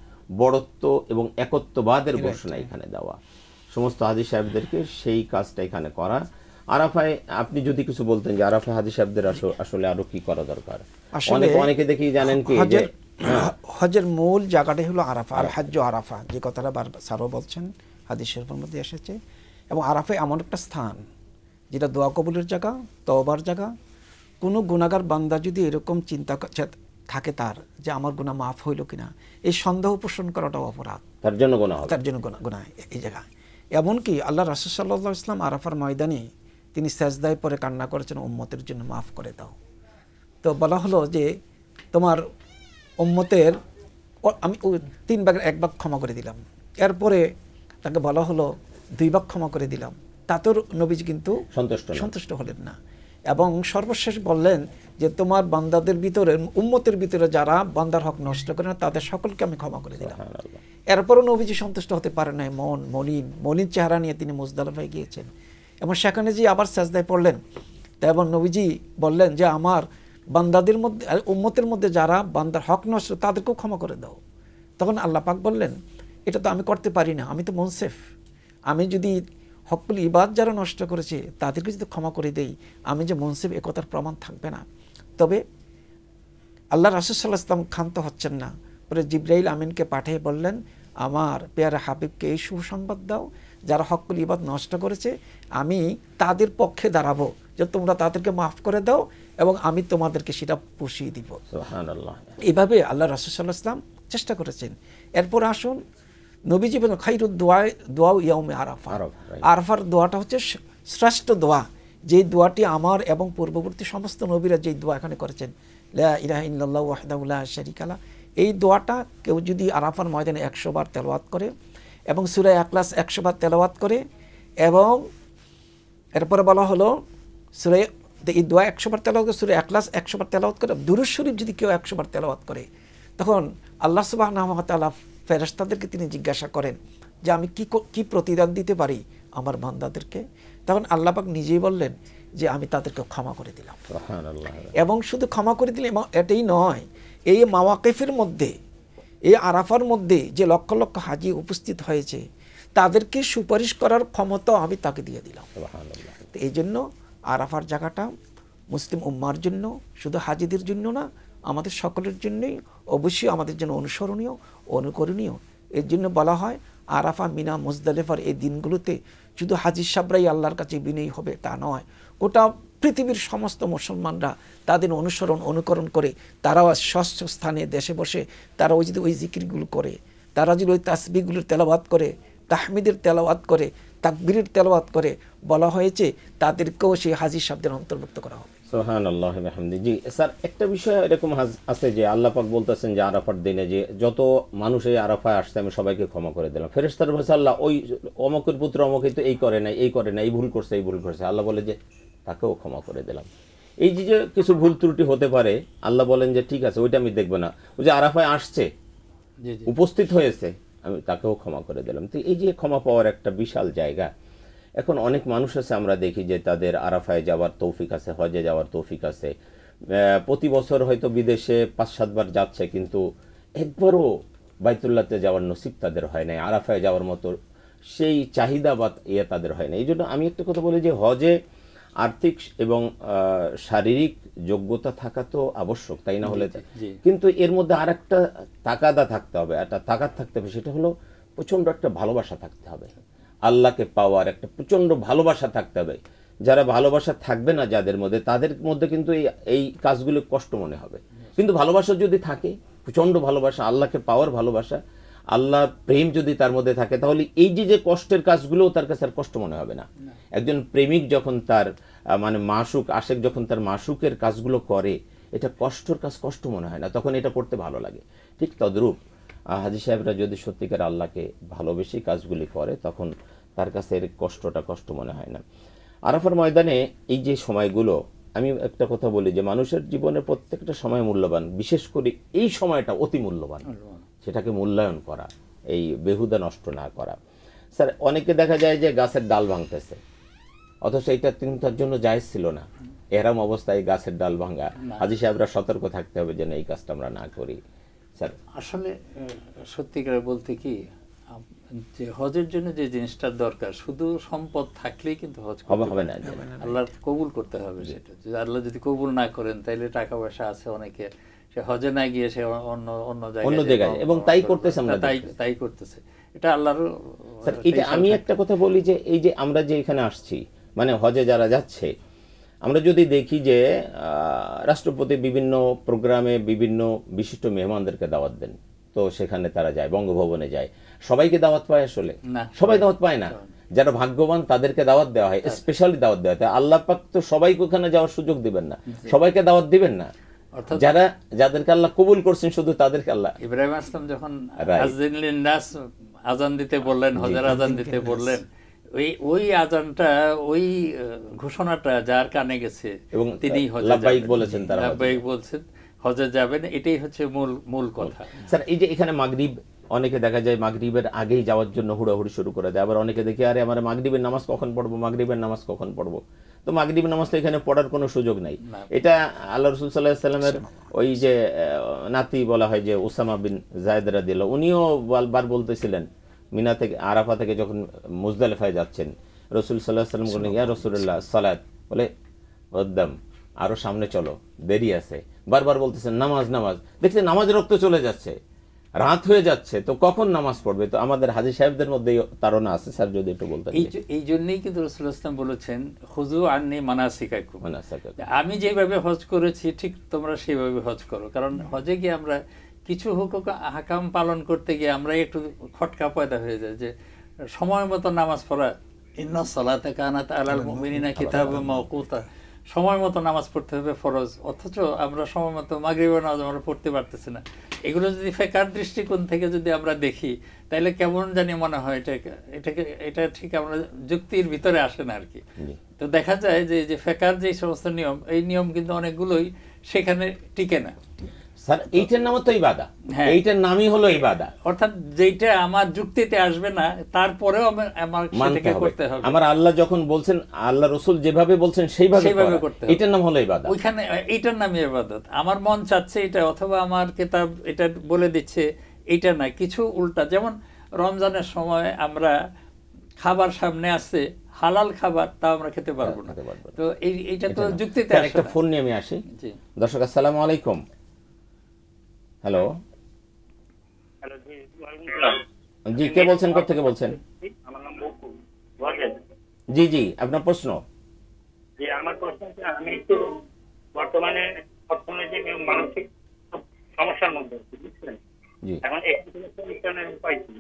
A: বড়ত্ব এবং একত্ববাদের ঘোষণা এখানে দেওয়া, সমস্ত হাজী সাহেবদেরকে সেই কাজটা এখানে করা। আরাফায় আপনি যদি কিছু বলতেন যে আরাফা হাজী সাহেবদের আসলে আরো কি করা দরকার? অনেকে দেখি জানেন কি যে
C: হজের মূল জায়গাটাই হলো আরাফা, আল হাজ্জ আরাফা, যে কথাটা স্যারও বলছেন হাদিস শরীফের মধ্যে এসেছে। এবং আরাফায় এমন একটা স্থান যেটা দোয়া কবুলের জায়গা, তওবার জায়গা। কোনো গুনাহগার বান্দা যদি এরকম চিন্তা থাকে তার যে আমার গুনাহ মাফ হইল কিনা, এই সন্দেহ পোষণ করাটাও অপরাধ,
A: তার জন্য গুনাহ,
C: তার জন্য গুনাহ এই জায়গায়। এমনকি আল্লাহ রাসূল সাল্লাল্লাহু আলাইহি ওয়াসাল্লাম আরাফার ময়দানে তিনি সেজদায় পরে কান্না করেছেন, উম্মতের জন্য মাফ করে দাও। তো বলা হলো যে তোমার উম্মতের আমি 3 ভাগের 1 ভাগ ক্ষমা করে দিলাম। এরপরে তাকে বলা হলো 2 ভাগ ক্ষমা করে দিলাম, তাতেও নবীজি কিন্তু সন্তুষ্ট হলেন না। এবং সর্বশেষ বললেন যে তোমার বান্দাদের ভিতরে, উম্মতের ভিতরে যারা বান্দার হক নষ্ট করে না তাদের সকলকে আমি ক্ষমা করে দিলাম। এরপরও নবীজি সন্তুষ্ট হতে পারে নাই, মলিন চেহারা নিয়ে তিনি মুজদালিফায় গিয়েছেন এবং সেখানে যে আবার সাজদায় পড়লেন। এবং নবীজি বললেন যে আমার বান্দাদের মধ্যে, উম্মতের মধ্যে যারা বান্দার হক নষ্ট তাদেরকেও ক্ষমা করে দাও। তখন আল্লাহ পাক বললেন এটা তো আমি করতে পারি না, আমি তো মুনসিফ, আমি যদি হকুল ইবাদ যারা নষ্ট করেছে তাদেরকে যদি ক্ষমা করে দেই, আমি যে মুনসিফ এ কথার প্রমাণ থাকবে না। তবে আল্লাহ রাসূল সাল্লাল্লাহু আলাইহি ওয়াসাল্লাম ক্ষান্ত হচ্ছেন না, পরে জিবরাইল আমিনকে পাঠিয়ে বললেন আমার পেয়ারা হাবিবকে এই সুসংবাদ দাও, যারা হকুল ইবাদ নষ্ট করেছে আমি তাদের পক্ষে দাঁড়াবো যে তোমরা তাদেরকে মাফ করে দাও এবং আমি তোমাদেরকে সেটা পুষিয়ে দিব।
A: সুবহানাল্লাহ।
C: এইভাবে আল্লাহ রাসূল সাল্লাল্লাহু আলাইহি ওয়াসাল্লাম চেষ্টা করেছেন। এরপর আসুন নবীজি বলেন খাইরুদ দোয়া ইয়াউমে আরাফা। আরাফার দোয়াটা হচ্ছে শ্রেষ্ঠ দোয়া, যেই দোয়াটি আমার এবং পূর্ববর্তী সমস্ত নবীরা যেই দোয়া এখানে করেছেন, লা ইলাহা ইল্লাল্লাহু ওয়াহদাহু লা শারীকা লাহু, এই দোয়াটা কেউ যদি আরাফার ময়দানে 100 বার তেলাওয়াত করে এবং সূরা ইখলাস 100 বার তেলাওয়াত করে, এবং এরপরে বলা হলো সূরা এই দোয়া 100 বার তেলাওয়াত করে, সূরা ইখলাস 100 বার তেলাওয়াত করে, দুরূদ শরীফ যদি কেউ 100 বার তেলাওয়াত করে, তখন আল্লাহ সুবহানাহু ওয়া তাআলা ফেরেশতাদেরকে তিনি জিজ্ঞাসা করেন যে আমি কি প্রতিদান দিতে পারি আমার বান্দাদেরকে। তখন আল্লাহ পাক নিজেই বললেন যে আমি তাদেরকে ক্ষমা করে দিলাম। সুবহানাল্লাহ। এবং শুধু ক্ষমা করে দিলে এটাই নয়, এই মাওয়াকিফের মধ্যে, এই আরাফার মধ্যে যে লক্ষ লক্ষ হাজি উপস্থিত হয়েছে তাদেরকে সুপারিশ করার ক্ষমতা আমি তাকে দিয়ে দিলাম। সুবহানাল্লাহ। তো এই জন্য আরাফার জায়গাটা মুসলিম উম্মার জন্য, শুধু হাজিদের জন্য না, আমাদের সকলের জন্যই অবশ্যই আমাদের জন্য অনুসরণীয়, অনুকরণীয়। এর জন্য বলা হয় আরাফা, মিনা, মুজদালিফার এই দিনগুলোতে শুধু হাজি সাহেবরাই আল্লাহর কাছে বিনয়ী হবে তা নয়, গোটা পৃথিবীর সমস্ত মুসলমানরা তাদের অনুকরণ করে, তারাও ষষ্ঠ স্থানে দেশে বসে তারাও যদি ওই জিকিরগুলো করে, তারা যদি ওই তাসবিহগুলোর তেলাওয়াত করে, তাহমিদের তেলাওয়াত করে, তাকবীরের তেলাওয়াত করে, বলা হয়েছে তাদেরকেও সেই হাজি সাহেবদের অন্তর্ভুক্ত করা হবে।
A: সুবহানাল্লাহ ওয়া বিহামদিহি। জি স্যার, একটা বিষয় এরকম আছে যে আল্লাহ পাক বলতেছেন যে আরাফার দিনে যে যত মানুষ এই আরাফায় আসছে আমি সবাইকে ক্ষমা করে দিলাম। ফেরেশতারা বলছে আল্লাহ ওই অমকের পুত্র অমকে তো এই করে নাই, এই ভুল করছে, আল্লাহ বলে যে তাকেও ক্ষমা করে দিলাম। এই যে কিছু ভুল ত্রুটি হতে পারে, আল্লাহ বলেন যে ঠিক আছে ওইটা আমি দেখব না, ওই যে আরাফায় আসছে, উপস্থিত হয়েছে, আমি তাকেও ক্ষমা করে দিলাম। তো এই যে ক্ষমা পাওয়ার একটা বিশাল জায়গা। এখন অনেক মানুষ আছে আমরা দেখি যে তাদের আরাফায় যাওয়ার তৌফিক আছে, হজে যাওয়ার তৌফিক আছে, প্রতি বছর হয়তো বিদেশে 5-7 বার যাচ্ছে, কিন্তু একবারও বাইতুল্লাহতে যাওয়ার নসিব তাদের হয় নাই, আরাফায় যাওয়ার মতো সেই চাহিদা বা তাদের হয় না। এই জন্য আমি একটা কথা বলি যে হজে আর্থিক এবং শারীরিক যোগ্যতা থাকা তো আবশ্যক, তাই না হলে, কিন্তু এর মধ্যে আর একটা তাকাদা থাকতে হবে, একটা তাকাত থাকতে হবে, সেটা হলো প্রচণ্ড একটা ভালোবাসা থাকতে হবে, আল্লাহকে পাওয়ার একটা প্রচণ্ড ভালোবাসা থাকতে হবে। যারা ভালোবাসা থাকবে না যাদের মধ্যে, তাদের মধ্যে কিন্তু এই কাজগুলো কষ্ট মনে হবে। কিন্তু ভালোবাসা যদি থাকে, প্রচণ্ড ভালোবাসা, আল্লাহকে পাওয়ার ভালোবাসা, আল্লাহ প্রেম যদি তার মধ্যে থাকে, তাহলে এই যে কষ্টের কাজগুলো তার কাছে আর কষ্ট মনে হবে না। একজন প্রেমিক যখন তার মানে মাশুক আশেক যখন তার মাশুকের কাজগুলো করে, এটা কষ্টের কাজ কষ্ট মনে হয় না, তখন এটা করতে ভালো লাগে। ঠিক তদ্রূপ হাজী সাহেবরা যদি সত্যিকার আল্লাহকে ভালোবেসে কাজগুলি করে, তখন তার কাছে এর কষ্টটা কষ্ট মনে হয় না। আরাফার ময়দানে এই যে সময়গুলো, আমি একটা কথা বলি যে মানুষের জীবনের প্রত্যেকটা সময় মূল্যবান, বিশেষ করে এই সময়টা অতি মূল্যবান, সেটাকে মূল্যায়ন করা, এই বেহুদা নষ্ট না করা। স্যার, অনেকে দেখা যায় যে গাছের ডাল ভাঙতেছে, অথচ এটা তার জন্য জায়েজ ছিল না। এরম অবস্থায় গাছের ডাল ভাঙা, হাজী সাহেবরা সতর্ক থাকতে হবে যেন এই কাজটা আমরা না করি। স্যার,
B: আসলে সত্যিকারে বলতে কি, যে হজের জন্য যে জিনিসটার দরকার, শুধু সম্পদ থাকলেই কিন্তু হজ
A: হবে না,
B: আল্লাহ কবুল করতে হবে সেটা। যদি আল্লাহ যদি কবুল না করেন, তাইলে টাকা পয়সা আছে অনেকে, সে হজে না গিয়ে সে অন্য জায়গায়,
A: এবং তাই করতেছে, আমরা
B: তাই করতেছে। এটা আল্লাহর।
A: স্যার, এটা আমি একটা কথা বলি যে এই যে আমরা যে এখানে আসছি, মানে হজে যারা যাচ্ছে, আমরা যদি দেখি যে রাষ্ট্রপতি বিভিন্ন প্রোগ্রামে বিভিন্ন বিশিষ্ট মেহমানদেরকে দাওয়াত দেন, তো সেখানে তারা যায়, বঙ্গভবনে যায়, সবাইকে দাওয়াত পায়? আসলে সবাই দাওয়াত পায় না। যারা ভাগ্যবান তাদেরকে দাওয়াত দেওয়া হয়, স্পেশালি দাওয়াত দেওয়া হয়। আল্লাহ পাক তো সবাইকে ওখানে যাওয়ার সুযোগ দিবেন না, সবাইকে দাওয়াত দিবেন না। যাদেরকে আল্লাহ কবুল করছেন, শুধু তাদেরকে আল্লাহ।
B: ইব্রাহিম আসলাম যখন আজান দিতে বললেন, হজের আজান দিতে বললেন, ওই আজানটা, ওই ঘোষণাটা যার কানে গেছে এবং তিনি লাব্বাইক বলেছেন, তারা লাব্বাইক বলছেন, হজে যাবেন, এটাই হচ্ছে মূল কথা।
A: স্যার, এই যে এখানে মাগরিব, অনেকে দেখা যায় মাগরিবের আগেই যাওয়ার জন্য হুড়াহুড়ি শুরু করে দেয়, আবার অনেকে দেখি আরে আমার মাগরিবের নামাজ কখন পড়বো, মাগরিবের নামাজ কখন পড়বো। তো মাগরিবের নামাজ তো এখানে পড়ার কোনো সুযোগ নাই। এটা আল্লাহ রাসূল সাল্লাল্লাহু আলাইহি ওয়াসাল্লামের ওই যে নাতি বলা হয় যে উসামা বিন যায়েদ রাদিয়াল্লাহু, উনিও বারবার বলতেছিলেন, মিনা থেকে আরাফা থেকে যখন মুজদালিফায় যাচ্ছেন, রাসূল সাল্লাল্লাহু আলাইহি ওয়াসাল্লাম বলেন, ইয়া রাসূলুল্লাহ সালাত, বলে কদ্দাম, আরো সামনে চলো, দেরি আছে, বারবার বলতেছেন নামাজ নামাজ। দেখছেন নামাজের রক্ত চলে যাচ্ছে, রাত হয়ে যাচ্ছে, তো কখন নামাজ পড়বে? তো আমাদের হাজী সাহেবদের মধ্যে তারা আছে। স্যার, যদি একটু বলতেন।
B: এই জন্যই কিন্তু রাসূলুল্লাহ সাল্লাল্লাহু আলাইহি ওয়াসাল্লাম বলেছেন, খুযু আন্নী মানাসিকাকুম, আমি যেভাবে হজ করেছি ঠিক তোমরা সেভাবে হজ করো। কারণ হজে গিয়ে আমরা কিছু হুকুক আহকাম পালন করতে গিয়ে আমরা একটু খটকা পয়দা হয়ে যায়, যে সময় মতো নামাজ পড়া, ইন্নাস সালাতা কানাত আলাল মুমিনিনা কিতাবাম মাওকুতা, সময় মতো নামাজ পড়তে হবে ফরজ, অথচ আমরা সময় মতো মাগরিবের নামাজ আমরা পড়তে পারতেছি না। এগুলো যদি ফিকহের দৃষ্টিকোণ থেকে যদি আমরা দেখি, তাহলে কেমন জানি মনে হয় এটা ঠিক আমরা যুক্তির ভিতরে আসে না আর কি। তো দেখা যায় যে ফিকহের যে সমস্ত নিয়ম, এই নিয়ম কিন্তু অনেকগুলোই সেখানে টিকে না।
A: স্যার, এইটার নাম তো ইবাদত, এইটার নামই হলো ইবাদত,
B: অর্থাৎ যেটা আমার যুক্তিতে আসবে না, তারপরেও আমার সেটাকে করতে হবে।
A: আমার আল্লাহ যখন বলছেন, আল্লাহ রাসূল যেভাবে বলছেন সেইভাবে করতে হবে, এটার নাম হলো ইবাদত।
B: ওইখানে এইটার নামই ইবাদত। আমার মন চাচ্ছে এটা, অথবা আমার কিতাব এটা বলে দিচ্ছে, এটা না, কিছু উল্টা। যেমন রমজানের সময় আমরা খাবার সামনে আসছে, হালাল খাবার, তা আমরা খেতে পারবো না। তো এইটা তো যুক্তিতে আসে না।
A: একটা ফোন নিয়ে আমি আসি। দর্শক, আসসালামু আলাইকুম। হ্যালো, জি, কে বলছেন, কোথা থেকে বলছেন? জি জি, আপনার প্রশ্ন।
E: জি, আমার প্রশ্ন হচ্ছে, আমি একটু বর্তমানে অর্থনৈতিক এবং মানসিক সমস্যার মধ্যে আছি, বুঝছেন? এখন একটু পাইছি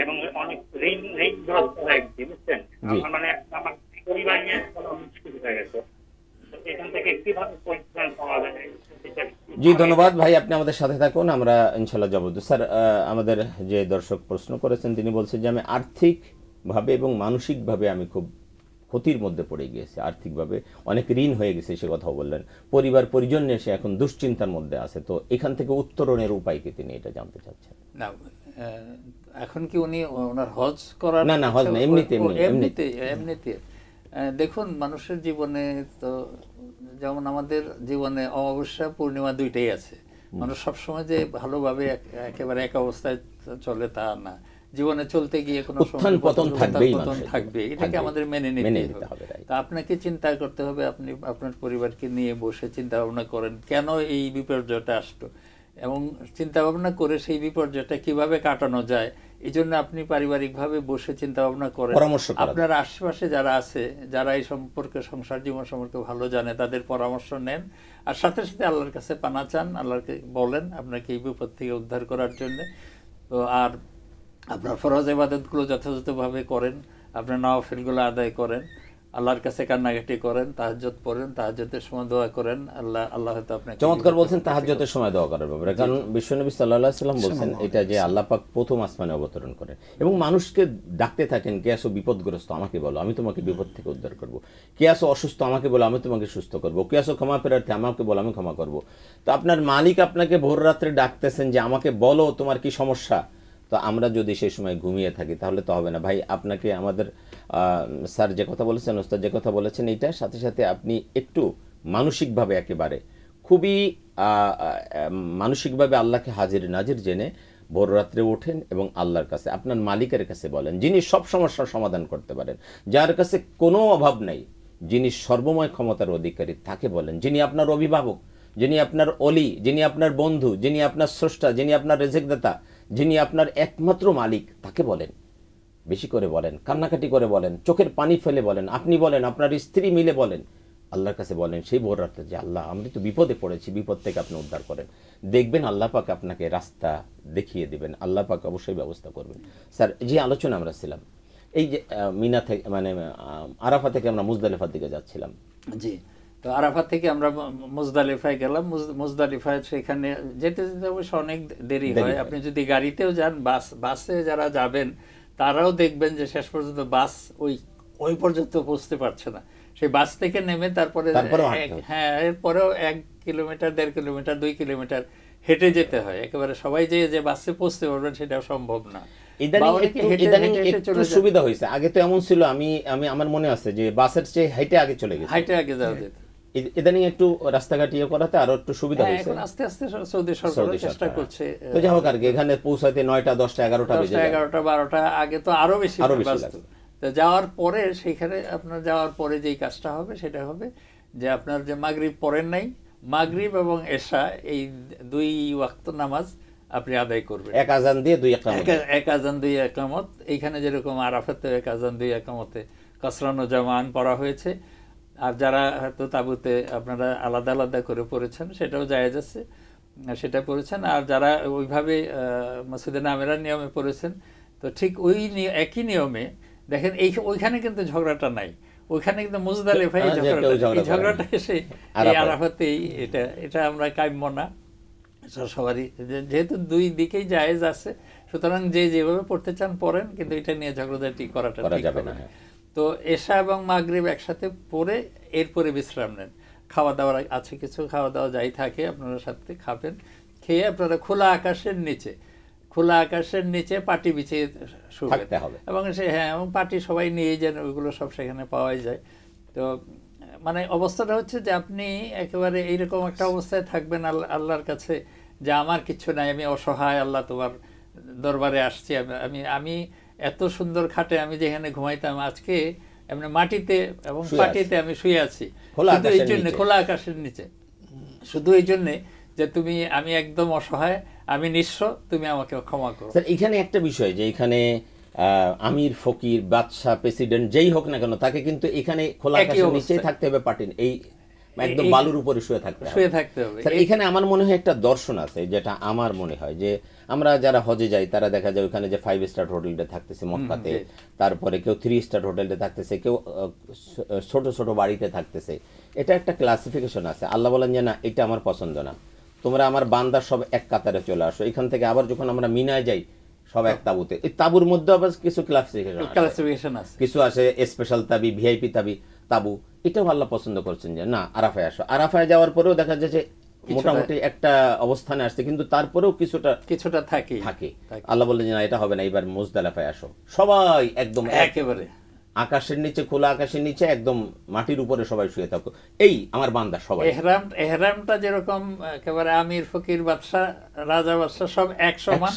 E: এবং অনেক ঋণগ্রস্ত হয়ে গেছি, বুঝছেন? মানে আমার পরিবার নিয়ে মুশকিল হয়ে গেছে। এখান থেকে কিভাবে পরিত্রাণ পাওয়া যায়?
A: জি, ধন্যবাদ ভাই, আপনি আমাদের সাথে থাকুন, আমরা ইনশাল্লাহ জবাব দেব। স্যার, আমাদের যে দর্শক প্রশ্ন করেছেন, তিনি বলছেন যে আমি আর্থিকভাবে এবং মানসিকভাবে আমি খুব ক্ষতির মধ্যে পড়ে গিয়েছি, আর্থিকভাবে অনেক ঋণ হয়ে গেছে, সে কথাও বললেন। পরিবার পরিজন নিয়ে সে এখন দুশ্চিন্তার মধ্যে আছে, তো এখান থেকে উত্তরণের উপায় কি, তিনি এটা জানতে চাচ্ছেন।
B: না, এখন কি উনি ওনার হজ করার?
A: না, হজ না,
B: এমনিতে দেখুন, মানুষের জীবনে তো যেমন আমাদের জীবনে অমাবস্যা পূর্ণিমা দুইটাই আছে। মানুষ সবসময় যে ভালোভাবে একেবারে এক অবস্থায় চলে তা না, জীবনে চলতে গিয়ে কোনো
A: উত্থান পতন
B: থাকবে, এটাকে আমাদের মেনে নিতে হবে। তা আপনাকে চিন্তা করতে হবে, আপনি আপনার পরিবারকে নিয়ে বসে চিন্তা ভাবনা করেন কেন এই বিপর্যয়টা আসলো, এবং চিন্তা ভাবনা করে সেই বিপর্যয়টা কিভাবে কাটানো যায়, এই জন্য আপনি পারিবারিকভাবে বসে চিন্তা ভাবনা করেন,
A: পরামর্শ করা
B: আপনার আশেপাশে যারা আছে, যারা এই সম্পর্কে, সংসার জীবন সম্পর্কে ভালো জানে, তাদের পরামর্শ নেন, আর সাথে সাথে আল্লাহর কাছে পানা চান, আল্লাহকে বলেন আপনাকে এই বিপদ থেকে উদ্ধার করার জন্য। তো আর আপনার ফরজ ইবাদতগুলো যথাযথভাবে করেন, আপনার নওয়াফিলগুলো আদায় করেন, আল্লাহর কাছে কান্নাকাটি করেন, তাহাজ্জুদ পড়েন, তাহাজ্জুদের সময় দোয়া করেন, আল্লাহ হয়তো আপনাকে।
A: চমৎকার বলছেন তাহাজ্জুদের সময় দোয়া করার ব্যাপারে, কারণ বিশ্বনবী সাল্লাল্লাহু আলাইহি ওয়াসাল্লাম বলছেন এটা যে আল্লাহ পাক প্রথম আসমানে অবতরণ করেন এবং মানুষকে ডাকতে থাকেন, কে আসো বিপদগ্রস্ত আমাকে বলো, আমি তোমাকে বিপদ থেকে উদ্ধার করব, কে আসো অসুস্থ আমাকে বলো, আমি তোমাকে সুস্থ করব, কে আসো ক্ষমা প্রার্থী আমাকে বলো, আমি ক্ষমা করব। তো আপনার মালিক আপনাকে ভোর রাত্রে ডাকতেছেন যে আমাকে বলো তোমার কি সমস্যা। তো আমরা যদি সেই সময় ঘুমিয়ে থাকি তাহলে তো হবে না। ভাই আপনাকে আমাদের স্যার যে কথা বলেছেন, ওস্তাদ যে কথা বলেছেন, এইটার সাথে সাথে আপনি একটু মানসিকভাবে একেবারে খুবই মানসিকভাবে আল্লাহকে হাজির নাজির জেনে ভোর রাত্রে ওঠেন এবং আল্লাহর কাছে আপনার মালিকের কাছে বলেন, যিনি সব সমস্যার সমাধান করতে পারেন, যার কাছে কোনো অভাব নাই, যিনি সর্বময় ক্ষমতার অধিকারী, তাকে বলেন। যিনি আপনার অভিভাবক, যিনি আপনার অলি, যিনি আপনার বন্ধু, যিনি আপনার স্রষ্টা, যিনি আপনার রেজেকদাতা, যিনি আপনার একমাত্র মালিক, তাকে বলেন। বেশি করে বলেন, কান্নাকাটি করে বলেন, চোখের পানি ফেলে বলেন, আপনি বলেন, আপনার স্ত্রী মিলে বলেন, আল্লাহর কাছে বলেন সেই ভোর রাতে যে আল্লাহ আমরা তো বিপদে পড়েছি, বিপদ থেকে আপনি উদ্ধার করেন। দেখবেন আল্লাহ পাক আপনাকে রাস্তা দেখিয়ে দিবেন, আল্লাহ পাক অবশ্যই ব্যবস্থা করবেন। স্যার যে আলোচনা আমরা ছিলাম, এই যে মিনা থেকে মানে আরাফা থেকে আমরা মুজদালিফার দিকে যাচ্ছিলাম।
B: জি, তো আরাফাত থেকে আমরা মুজদালিফায় গেলাম। মুজদালিফায় সেখানে যেতে যেতে অবশ্য অনেক দেরি হয়। আপনি যদি গাড়িতেও যান, বাসে যারা যাবেন তারাও দেখবেন যে শেষ পর্যন্ত বাস ওই পর্যন্ত পৌঁছতে পারছে না। সেই বাস থেকে নেমে তারপরে হ্যাঁ এরপরেও 1 কিলোমিটার 1.5 কিলোমিটার 2 কিলোমিটার হেঁটে যেতে হয়। একেবারে সবাই যে বাসে পৌঁছতে পারবেন সেটাও সম্ভব না।
A: সুবিধা হয়েছে, আগে তো এমন ছিল, আমি আমার মনে আছে যে বাসের চেয়ে হেঁটে আগে চলে গেছে,
B: হেঁটে আগে যাওয়া যেত।
A: ইদানিং একটু রাস্তাঘাট ইয়ে করাতে আরো একটু সুবিধা হয়েছে।
B: এখন আস্তে আস্তে সৌদি সরকার চেষ্টা করছে।
A: তো যাই হোক আর কি, এখানে পৌঁছাতে 9টা 10টা 11টা বেজে যায়,
B: 11টা 12টা, আগে তো আরো বেশি লাগতো। তো যাওয়ার পরে সেইখানে আপনার যাওয়ার পরে যেই কাজটা হবে সেটা হবে যে আপনার যে মাগরিব পড়েন নাই, মাগরিব এবং এশা এই 2 ওয়াক্ত নামাজ আপনি আদায় করবেন।
A: এক আজান দিয়ে 2 ইকামত,
B: এক আজান 2 ইকামত। এইখানে যেরকম আরাফাতে এক আজান 2 ইকামতে কাসরানো জামান পড়া হয়েছে। আর যারা হয়তো তাবুতে আপনারা আলাদা আলাদা করে পড়েছেন সেটাও জায়েজ আছে, সেটা পড়েছেন। আর যারা ওইভাবে মসজিদে নামেরার নিয়মে পড়েছেন, তো ঠিক ওই একই নিয়মে দেখেন ওইখানে কিন্তু ঝগড়াটা নাই। ওইখানে কিন্তু মুজদালিফায় ঝগড়াটা এসে এই আরাফাতেই এটা আমরা কাম্য না সবারই, যেহেতু 2 দিকেই জায়েজ আছে, সুতরাং যেভাবে পড়তে চান পড়েন, কিন্তু এটা নিয়ে ঝগড়াঝাটি করাটা ঠিক হবে না। তো এশা এবং মাগরিব একসাথে পড়ে এরপরে বিশ্রাম নেন। খাওয়া দাওয়া আছে, কিছু খাওয়া দাওয়া যাই থাকে আপনারা সাথে খাবেন, খেয়ে আপনারা খোলা আকাশের নিচে পাটি বিছিয়ে শুতে হবে। এবং এবং পাটি সবাই নিয়ে যান, ওইগুলো সব সেখানে পাওয়াই যায়। তো মানে অবস্থাটা হচ্ছে যে আপনি একেবারে এইরকম একটা অবস্থায় থাকবেন আল্লাহর কাছে যে আমার কিছু নাই, আমি অসহায়, আল্লাহ তোমার দরবারে আসছি। আমি এত সুন্দর খাটে আমি যেখানে ঘুমাইতাম, আজকে এমনি মাটিতে এবং পাটিতে আমি শুয়ে আছি, শুধু এই জন্য, খোলা আকাশের নিচে, শুধু এই জন্যে যে আমি একদম অসহায়, আমি নিঃস্ব, তুমি আমাকে ক্ষমা করো।
A: স্যার এখানে একটা বিষয় যে এখানে আমির, ফকির, বাদশাহ, প্রেসিডেন্ট যেই হোক না কেন, তাকে কিন্তু এখানে খোলা আকাশের নিচেই থাকতে হবে, পাটিন এই একদম বালুর উপরে শুয়ে থাকতে হবে। এখানে আমার মনে হয় একটা দর্শন আছে, যেটা আমার মনে হয় যে আমরা যারা হজে যাই তারা দেখা যায় ওখানে যে 5 স্টার হোটেলটা থাকতেছে মক্কাতে, তারপরে কেউ 3 স্টার হোটেলটা থাকতেছে, কেউ ছোট ছোট বাড়িতে থাকতেছে। এটা একটা ক্লাসিফিকেশন আছে। আল্লাহ বলেন যে না, এটা আমার পছন্দ না, তোমরা আমার বান্দা সব এক কাতারে চলে আসো। এখান থেকে আবার যখন আমরা মিনায় যাই সব এক তাবুতে, এই তাবুর মধ্যে আবার কিছু ক্লাসিফিকেশন আছে, কিছু আছে স্পেশাল তাবি, ভিআইপি তাবু। এটাও আল্লাহ পছন্দ করছেন যে না, আরাফায় আসো। আরাফায় যাওয়ার পরেও দেখা যায় যে মোটামুটি একটা অবস্থানে আসছে, কিন্তু তারপরেও কিছুটা থাকে। আল্লাহ বললেন যে না, এটা হবে না, এবার মুজদালিফায় আসো। সবাই একদম
B: একেবারে
A: আকাশের নিচে, খোলা আকাশের নিচে একদম মাটির উপরে সবাই শুয়ে থাকো, এই আমার বান্দা সবাই।
B: এহরামটা যেরকম একেবারে আমির, ফকির, বাদশাহ, রাজা, বাদশাহ সব এক সমান,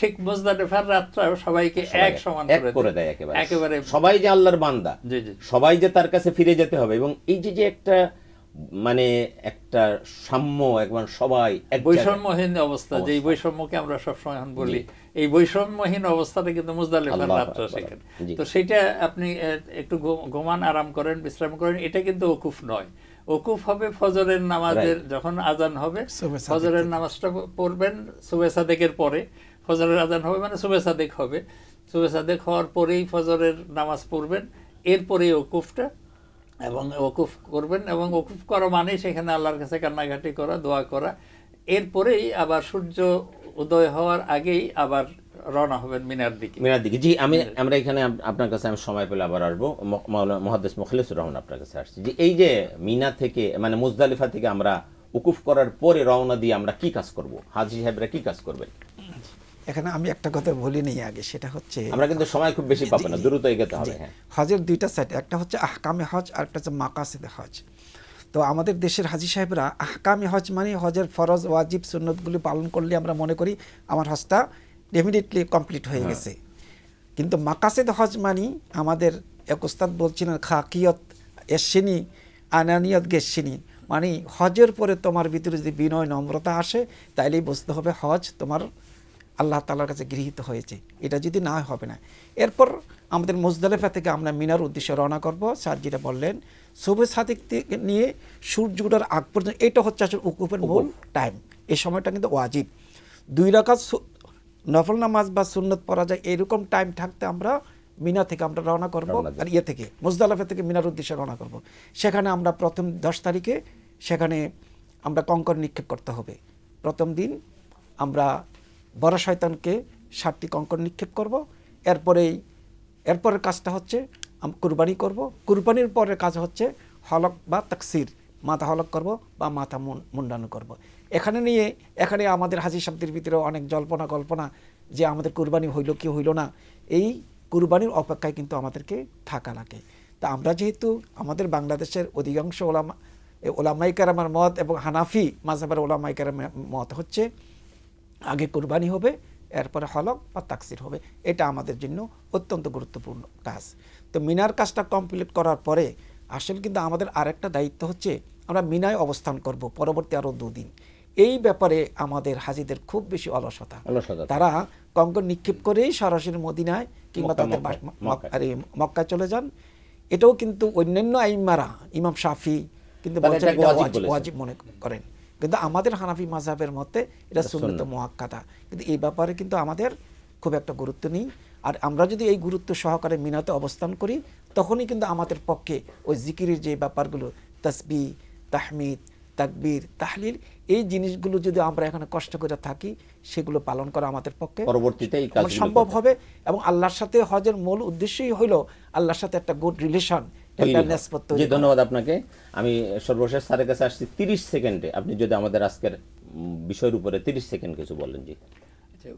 B: ঠিক মুজদালিফার রাতটাও সবাইকে এক সমান করে দেয় একেবারে। সবাই যে আল্লাহর বান্দা, সবাই যে তার কাছে ফিরে যেতে হবে। এবং এই যে একটা
A: মানে একটা সাম্য, একবার সবাই এক জায়গায়।
B: বৈষম্যহীন অবস্থা, যে বৈষম্যকে আমরা সবসময় এখন বলি, এই বৈষম্যহীন অবস্থাটা কিন্তু মুজদালিফার রাতটা সেখানে। তো সেটা আপনি একটু ঘুমান, আরাম করেন, বিশ্রাম করেন, এটা কিন্তু ওকুফ নয়। ওকুফ হবে ফজরের নামাজের যখন আজান হবে, ফজরের নামাজটা পড়বেন সুবে সাদেকের পরে, ফজরের আজান হবে মানে সুবে সাদেক হবে, সুবে সাদেক হওয়ার পরেই ফজরের নামাজ পড়বেন, এরপরেই ওকুফটা, এবং ওকুফ করবেন। এবং ওকুফ করা মানে সেখানে আল্লাহর কাছে কান্নাকাটি করা, দোয়া করা, এরপরেই আবার সূর্য উদয় হওয়ার আগেই আবার রওনা হবেন মিনার দিকে।
A: জি, আমরা এখানে আপনার কাছে আমি সময় পেলে আবার আসবো। মুহাদ্দিস মুখলিসুর রহমান আপনার কাছে আসছি যে এই যে মিনা থেকে মানে মুজদালিফা থেকে আমরা উকুফ করার পরে রওনা দিয়ে আমরা কি কাজ করব, হাজী সাহেবরা কি কাজ করবেন?
C: এখানে আমি একটা কথা বলি নেই আগে, সেটা হচ্ছে
A: আমরা কিন্তু সময় খুব বেশি পাবো না, দ্রুত এগোতে হবে। হ্যাঁ,
C: হজের দুইটা সাইড, একটা হচ্ছে আহকামে হজ আর একটা হচ্ছে মাকাসিদে হজ। তো আমাদের দেশের হাজী সাহেবরা আহকামে হজ মানে হজের ফরজ ওয়াজিব সুন্নতগুলি পালন করলে আমরা মনে করি আমার হজটা ডেফিনেটলি কমপ্লিট হয়ে গেছে। কিন্তু মাকাসিদ হজ মানে আমাদের এক উস্তাদ বলছিলেন খাকিয়ত এসিনি আনানিয়ত গেসিনি, মানে হজের পরে তোমার ভিতরে যদি বিনয় নম্রতা আসে তাইলেই বুঝতে হবে হজ তোমার আল্লাহ তাআলার কাছে গৃহীত হয়েছে, এটা যদি না হবে না। এরপর আমাদের মুজদালিফা থেকে আমরা মিনার উদ্দেশ্যে রওনা করব। স্যার যেটা বললেন সুবহে সাদিক থেকে নিয়ে সূর্য ওঠার আগ পর্যন্ত, এটা হচ্ছে আসলে উকুফের মূল টাইম। এই সময়টা কিন্তু ওয়াজিব, 2 রাকাত নফল নামাজ বা সুন্নত পড়া যায়, এরকম টাইম থাকতে আমরা মিনা থেকে আমরা রওনা করব, আর থেকে মুজদালিফা থেকে মিনার উদ্দেশ্যে রওনা করব। সেখানে আমরা প্রথম 10 তারিখে সেখানে আমরা কঙ্কর নিক্ষেপ করতে হবে। প্রথম দিন আমরা বড় শয়তানকে 7টি কঙ্কর নিক্ষেপ করব। এরপরের কাজটা হচ্ছে কুরবানি করব। কুরবানির পরের কাজ হচ্ছে হলক বা তাকসির, মাথা হলক করব বা মাথা মুন্ডানো করব। এখানে আমাদের হাজী শব্দের ভিতরে অনেক জল্পনা কল্পনা যে আমাদের কুরবানি হইল কি হইল না, এই কুরবানির অপেক্ষায় কিন্তু আমাদেরকে থাকা লাগে। তা আমরা যেহেতু আমাদের বাংলাদেশের অধিকাংশ ওলামায়ে কেরামের মত এবং হানাফি মাযহাবের ওলামায়ে কেরামের মত হচ্ছে আগে কুরবানি হবে, এরপরে হলক বা তাকসির হবে। এটা আমাদের জন্য অত্যন্ত গুরুত্বপূর্ণ কাজ। তো মিনার কাজটা কমপ্লিট করার পরে আসলে কিন্তু আমাদের আরেকটা দায়িত্ব হচ্ছে আমরা মিনায় অবস্থান করব পরবর্তী আরও 2 দিন। এই ব্যাপারে আমাদের হাজীদের খুব বেশি অলসতা, তারা কঙ্কর নিক্ষেপ করেই সরাসরি মদিনায় কিংবা তাদের মক্কায় চলে যান। এটাও কিন্তু অন্যান্য আইম্মারা, ইমাম শাফি কিন্তু ওয়াজিব মনে করেন, কিন্তু আমাদের হানাফি মাযহাবের মতে এটা সুন্নত মুআক্কাদা। কিন্তু এই ব্যাপারে কিন্তু আমাদের খুব একটা গুরুত্ব নেই। আর আমরা যদি এই গুরুত্ব সহকারে মিনাতে অবস্থান করি তখনই কিন্তু আমাদের পক্ষে ওই জিকিরের যে ব্যাপারগুলো তাসবিহ, তাহমিদ, তাকবীর, তাহলিল, এই জিনিসগুলো যদি আমরা এখানে কষ্ট করে থাকি সেগুলো পালন করা আমাদের পক্ষে পরবর্তীতে সম্ভব হবে। এবং আল্লাহর সাথে হজের মূল উদ্দেশ্যই হলো আল্লাহর সাথে একটা গুড রিলেশন।
A: ধন্যবাদ আপনাকে। আমি সর্বশেষ স্যারের কাছে আসছি 30 সেকেন্ডে, আপনি যদি আমাদের আজকের বিষয়ের উপরে 30 সেকেন্ড কিছু বলেন। জি,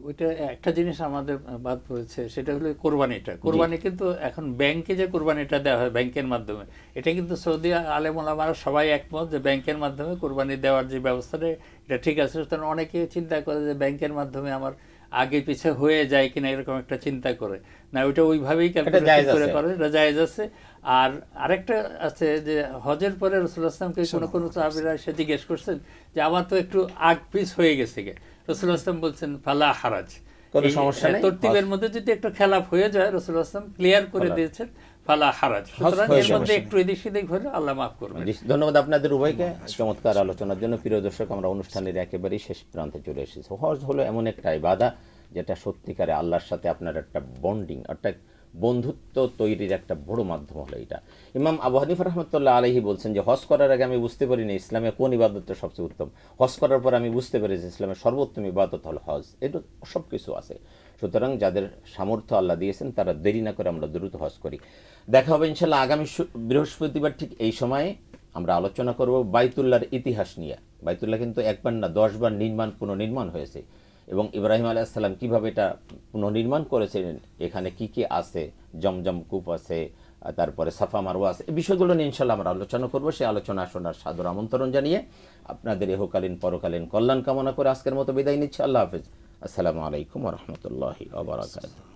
B: ওইটা একটা জিনিস আমাদের বাদ পড়েছে, সেটা হলো কোরবানিটা। কোরবানি কিন্তু এখন ব্যাংকে যে কোরবানিটা দেওয়া হয় ব্যাংকের মাধ্যমে, এটা কিন্তু সৌদি আলেম ওলামারা সবাই একমত যে ব্যাংকের মাধ্যমে কোরবানি দেওয়ার যে ব্যবস্থাটা এটা ঠিক আছে। সুতরাং অনেকে চিন্তা করে যে ব্যাংকের মাধ্যমে আমার আগে পিছে হয়ে যায় কিনা, এরকম একটা চিন্তা করে না, ওইটা ওইভাবেই ক্যালকুলেট করে এটা জায়েজ আছে। আর আরেকটা আছে যে হজের পরে রাসূলুল্লাহ সাল্লাল্লাহু আলাইহি ওয়াসাল্লাম কোনো সাহাবীরা এসে জিজ্ঞেস করছেন যে আমার তো একটু আগ পিছ হয়ে গেছে, রাসূলুল্লাহ সাল্লাল্লাহু আলাইহি ওয়াসাল্লাম বলছেন ফালা হারাজ,
A: কোনো সমস্যা নেই,
B: তরতিবের মধ্যে যদি একটু খেলাফ হয়ে যায় রাসূলুল্লাহ সাল্লাল্লাহু আলাইহি ওয়াসাল্লাম ক্লিয়ার করে দিয়েছেন ফালা হারাজ। সুতরাং এর মধ্যে একটু এদিক সেদিক হলে আল্লাহ মাফ করবেন।
A: ধন্যবাদ আপনাদের উভয়কে চমৎকার আলোচনার জন্য। প্রিয় দর্শক, আমরা অনুষ্ঠানের একেবারেই শেষ প্রান্তে চলে এসেছি। হজ হলো এমন একটা ইবাদত যেটা সত্যিকারে আল্লাহর সাথে আপনার একটা বন্ডিং, অর্থাৎ বন্ধুত্ব তৈরির একটা বড় মাধ্যম হলো এটা। ইমাম আবু হানিফা রাহমাতুল্লাহ আলাইহি বলছেন যে হজ করার আগে আমি বুঝতে পারিনি ইসলামে কোন ইবাদতটা সবচেয়ে উত্তম, হজ করার পর আমি বুঝতে পেরেছি ইসলামের সর্বোত্তম ইবাদত হলো হজ। এটা সব কিছু আছে। সুতরাং যাদের সামর্থ্য আল্লাহ দিয়েছেন তারা দেরি না করে আমরা দ্রুত হজ করি। দেখা হবে ইনশাল্লাহ আগামী বৃহস্পতিবার ঠিক এই সময়ে আমরা আলোচনা করব বাইতুল্লাহর ইতিহাস নিয়ে। বাইতুল্লাহ কিন্তু একবার না 10 বার পুনর্নির্মাণ হয়েছে, এবং ইব্রাহিম আলাইহিস সালাম কিভাবে এটা পুনর্নির্মাণ করেছিলেন, এখানে কি কি আছে, জমজম কূপ আছে, তারপরে সাফা মারওয়া আছে, এই বিষয়গুলো নিয়ে ইনশাল্লাহ আমরা আলোচনা করব। সেই আলোচনা শোনার সাদর আমন্ত্রণ জানিয়ে আপনাদের ইহকালীন পরকালীন কল্যাণ কামনা করে আজকের মতো বিদায় নিচ্ছি। আল্লাহ হাফেজ। আসসালামু আলাইকুম ওয়া রাহমাতুল্লাহি ওয়া বারাকাতুহু।